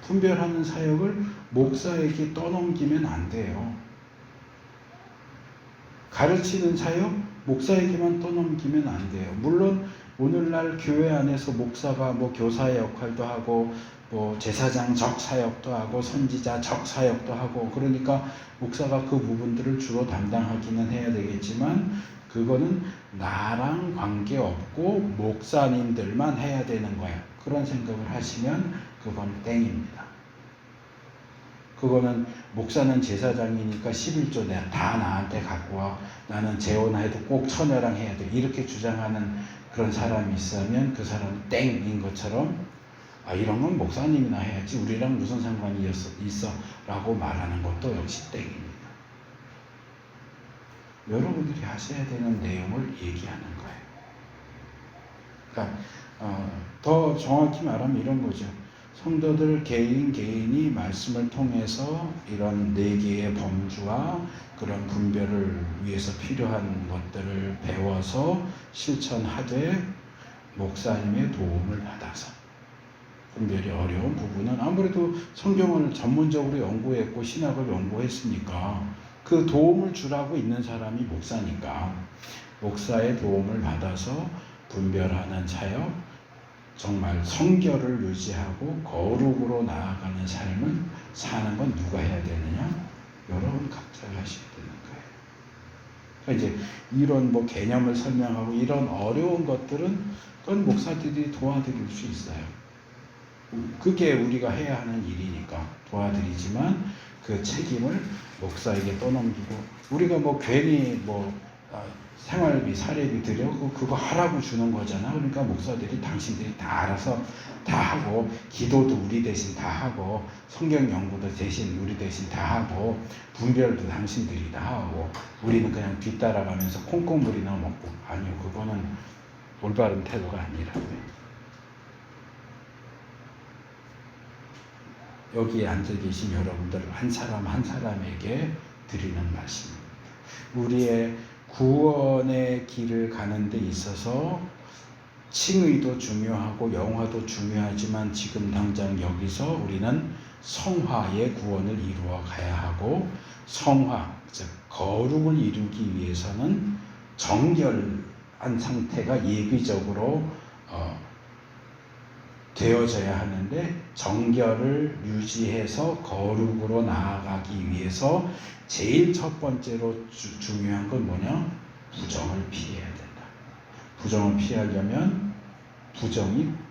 분별하는 사역을 목사에게 떠넘기면 안 돼요. 가르치는 사역 목사에게만 떠넘기면 안 돼요. 물론 오늘날 교회 안에서 목사가 뭐 교사의 역할도 하고 뭐 제사장적 사역도 하고 선지자적 사역도 하고, 그러니까 목사가 그 부분들을 주로 담당하기는 해야 되겠지만 그거는 나랑 관계없고 목사님들만 해야 되는 거야. 그런 생각을 하시면 그건 땡입니다. 그거는 목사는 제사장이니까 11조 내가 다 나한테 갖고 와, 나는 재혼해도 꼭 처녀랑 해야 돼, 이렇게 주장하는 그런 사람이 있으면 그 사람은 땡인 것처럼 이런 건 목사님이나 해야지 우리랑 무슨 상관이 있어 라고 말하는 것도 역시 땡입니다. 여러분들이 하셔야 되는 내용을 얘기하는 거예요. 그러니까 더 정확히 말하면 이런 거죠. 성도들 개인이 말씀을 통해서 이런 4개의 범주와 그런 분별을 위해서 필요한 것들을 배워서 실천하되 목사님의 도움을 받아서, 분별이 어려운 부분은 아무래도 성경을 전문적으로 연구했고 신학을 연구했으니까 그 도움을 주라고 있는 사람이 목사니까 목사의 도움을 받아서 분별하는 사역, 정말 성결을 유지하고 거룩으로 나아가는 삶을 사는 건 누가 해야 되느냐? 여러분 각자가 하셔야 되는 거예요. 그러니까 이제 이런 뭐 개념을 설명하고 이런 어려운 것들은 그건 목사들이 도와드릴 수 있어요. 그게 우리가 해야 하는 일이니까 도와드리지만 그 책임을 목사에게 떠넘기고, 우리가 뭐 괜히 뭐 생활비, 사례비 드려 그거 하라고 주는 거잖아. 그러니까 목사들이 당신들이 다 알아서 다 하고, 기도도 우리 대신 다 하고, 성경 연구도 대신 우리 대신 다 하고, 분별도 당신들이 다 하고, 우리는 그냥 뒤따라가면서 콩콩물이나 먹고. 아니요, 그거는 올바른 태도가 아니라고요. 여기에 앉아 계신 여러분들 한 사람 한 사람에게 드리는 말씀입니다. 우리의 구원의 길을 가는 데 있어서 칭의도 중요하고 영화도 중요하지만 지금 당장 여기서 우리는 성화의 구원을 이루어 가야 하고, 성화, 즉 거룩을 이루기 위해서는 정결한 상태가 예비적으로 되어져야 하는데, 정결을 유지해서 거룩으로 나아가기 위해서 제일 첫 번째로 중요한 건 뭐냐? 부정을 피해야 된다. 부정을 피하려면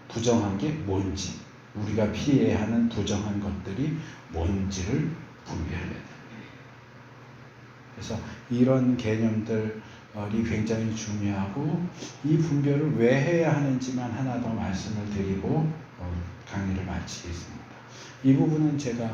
부정한 게 뭔지, 우리가 피해야 하는 부정한 것들이 뭔지를 분별해야 된다. 그래서 이런 개념들이 굉장히 중요하고, 이 분별을 왜 해야 하는지만 하나 더 말씀을 드리고 강의를 마치겠습니다. 이 부분은 제가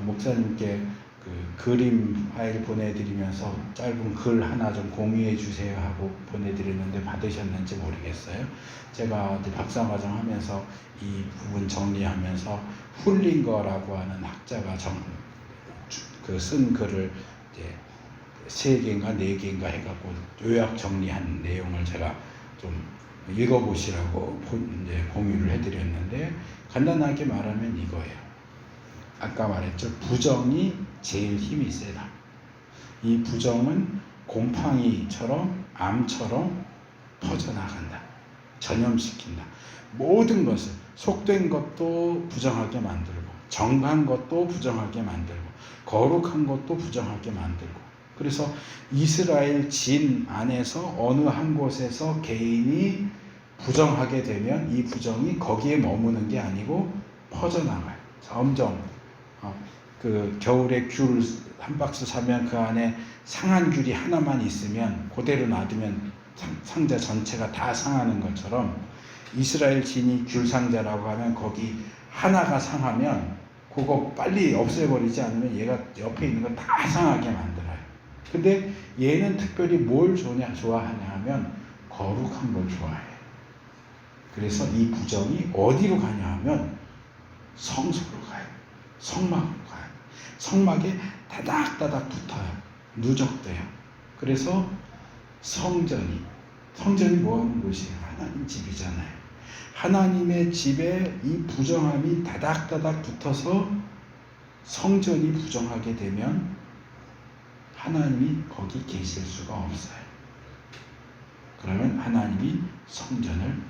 목사님께 그 그림 파일 보내드리면서 짧은 글 하나 좀 공유해 주세요 하고 보내드렸는데 받으셨는지 모르겠어요. 제가 어디 박사과정 하면서 이 부분 정리하면서 훌링거라고 하는 학자가 쓴 글을 이제 3개인가 4개인가 해갖고 요약 정리한 내용을 제가 좀 읽어보시라고 이제 공유를 해드렸는데, 간단하게 말하면 이거예요. 아까 말했죠. 부정이 제일 힘이 세다. 이 부정은 곰팡이처럼 암처럼 퍼져나간다. 전염시킨다. 모든 것을, 속된 것도 부정하게 만들고, 정한 것도 부정하게 만들고, 거룩한 것도 부정하게 만들고. 그래서 이스라엘 진 안에서 어느 한 곳에서 개인이 부정하게 되면 이 부정이 거기에 머무는 게 아니고 퍼져나가요. 점점 그 겨울에 귤 한 박스 사면 그 안에 상한 귤이 하나만 있으면 그대로 놔두면 상자 전체가 다 상하는 것처럼, 이스라엘 진이 귤 상자라고 하면 거기 하나가 상하면 그거 빨리 없애버리지 않으면 얘가 옆에 있는 거 다 상하게 만들어요. 근데 얘는 특별히 뭘 좋아하냐 하면 거룩한 걸 좋아해요. 그래서 이 부정이 어디로 가냐 하면 성소로 가요. 성막으로 가요. 성막에 다닥다닥 붙어요. 누적돼요. 그래서 성전이 뭐 하는 곳이에요? 하나님 집이잖아요. 하나님의 집에 이 부정함이 다닥다닥 붙어서 성전이 부정하게 되면 하나님이 거기 계실 수가 없어요. 그러면 하나님이 성전을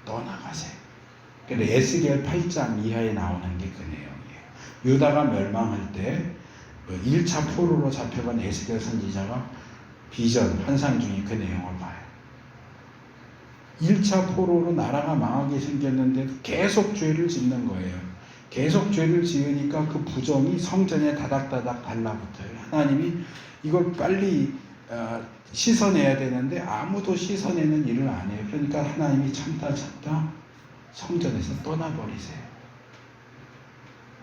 떠나가세요. 그런데 에스겔 8장 이하에 나오는 게 그 내용이에요. 유다가 멸망할 때 1차 포로로 잡혀간 에스겔 선지자가 비전, 환상 중에 그 내용을 봐요. 1차 포로로 나라가 망하게 생겼는데도 계속 죄를 짓는 거예요. 계속 죄를 지으니까 그 부정이 성전에 다닥다닥 달라붙어요. 하나님이 이걸 빨리 씻어내야 되는데 아무도 씻어내는 일을 안 해요. 그러니까 하나님이 참다 성전에서 떠나버리세요.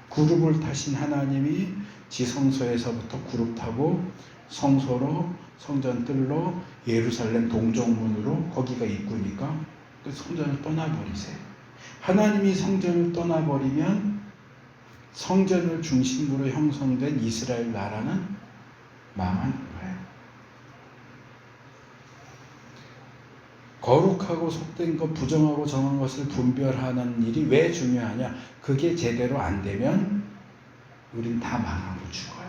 구룹을 타신 하나님이 지성소에서부터 구룹 타고 성소로, 성전 뜰로, 예루살렘 동정문으로, 거기가 입구니까 그 성전을 떠나버리세요. 하나님이 성전을 떠나버리면 성전을 중심으로 형성된 이스라엘 나라는 망하는 거예요. 거룩하고 속된 것, 부정하고 정한 것을 분별하는 일이 왜 중요하냐? 그게 제대로 안 되면 우린 다 망하고 죽어요.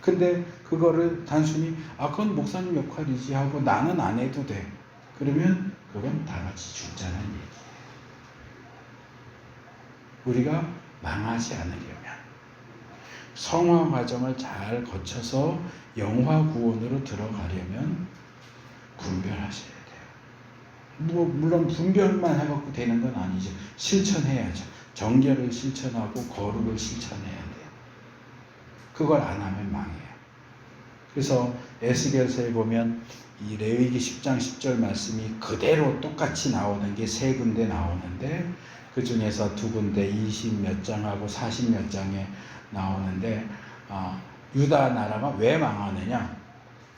근데 그거를 단순히 그건 목사님 역할이지 하고 나는 안 해도 돼. 그러면 그건 다 같이 죽자는 얘기예요. 우리가 망하지 않으려면 성화 과정을 잘 거쳐서 영화 구원으로 들어가려면 분별하셔야 돼요. 물론 분별만 해갖고 되는 건 아니죠. 실천해야죠. 정결을 실천하고 거룩을 실천해야 돼요. 그걸 안 하면 망해요. 그래서 에스겔서에 보면 이 레위기 10장 10절 말씀이 그대로 똑같이 나오는 게 3군데 나오는데, 그 중에서 2군데 20몇 장하고 40몇 장에 나오는데, 유다 나라가 왜 망하느냐?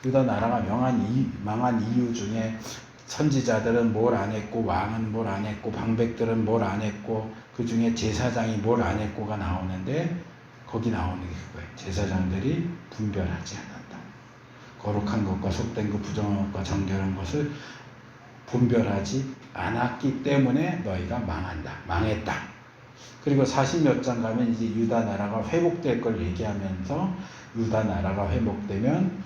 유다 나라가 망한 이유 중에 선지자들은 뭘 안 했고, 왕은 뭘 안 했고, 방백들은 뭘 안 했고, 그 중에 제사장이 뭘 안 했고가 나오는데, 거기 나오는 게 그거예요. 제사장들이 분별하지 않았다. 거룩한 것과 속된 것, 부정한 것과 정결한 것을 분별하지 않았기 때문에 너희가 망했다. 그리고 40몇 장 가면 이제 유다 나라가 회복될 걸 얘기하면서, 유다 나라가 회복되면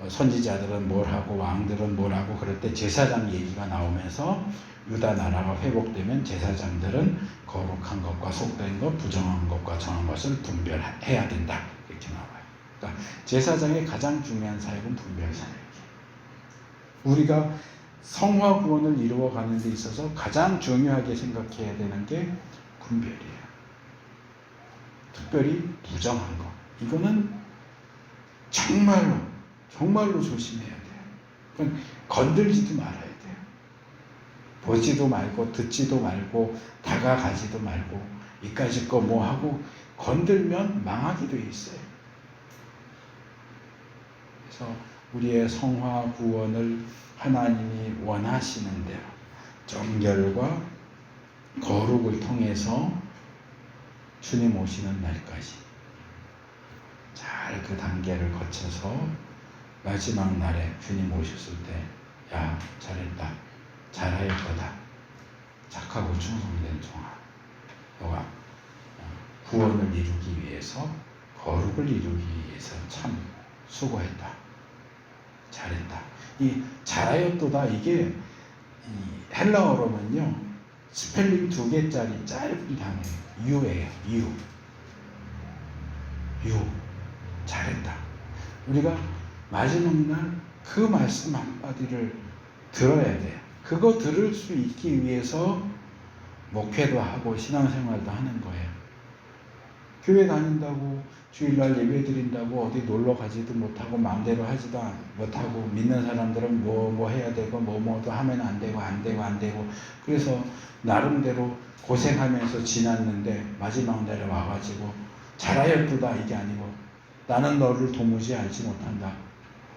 선지자들은 뭘 하고 왕들은 뭘 하고 그럴 때 제사장 얘기가 나오면서, 유다 나라가 회복되면 제사장들은 거룩한 것과 속된 것, 부정한 것과 정한 것을 분별해야 된다. 이렇게 나와요. 그러니까 제사장의 가장 중요한 사역은 분별 사역이에요. 우리가 성화 구원을 이루어가는 데 있어서 가장 중요하게 생각해야 되는 게 분별이에요. 특별히 부정한 것. 이거는 정말로 조심해야 돼요. 건들지도 말아야 돼요. 보지도 말고 듣지도 말고 다가가지도 말고 이까짓 거 뭐 하고 건들면 망하게 돼 있어요. 그래서 우리의 성화 구원을 하나님이 원하시는 대로 정결과 거룩을 통해서 주님 오시는 날까지 잘 그 단계를 거쳐서 마지막 날에 주님 오셨을 때, 야, 잘했다, 잘하였도다, 착하고 충성된 종아, 너가 구원을 이루기 위해서, 거룩을 이루기 위해서 참 수고했다, 잘했다. 이 잘하였도다, 이게 이 헬라어로는요 스펠링 2개짜리 짧은 단어예요. 유예요. 유. 잘했다. 우리가 마지막 날 그 말씀 한마디를 들어야 돼요. 그거 들을 수 있기 위해서 목회도 하고 신앙생활도 하는 거예요. 교회 다닌다고 주일날 예배 드린다고 어디 놀러 가지도 못하고 마음대로 하지도 못하고 믿는 사람들은 뭐 해야 되고 뭐도 하면 안 되고 그래서 나름대로 고생하면서 지났는데 마지막 날에 와가지고 잘하였도다 이게 아니고 나는 너를 도무지 알지 못한다.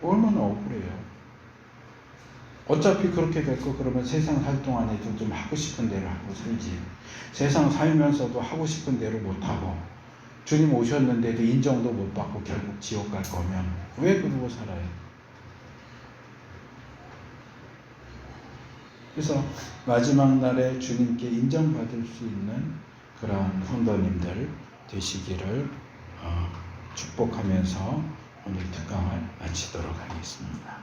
얼마나 억울해요. 어차피 그렇게 됐고 그러면 세상 살 동안에도 좀 하고 싶은 대로 하고 살지. 세상 살면서도 하고 싶은 대로 못하고 주님 오셨는데도 인정도 못 받고 결국 지옥 갈 거면 왜 그러고 살아요? 그래서 마지막 날에 주님께 인정받을 수 있는 그런 성도님들 되시기를 축복하면서 오늘 특강을 마치도록 하겠습니다.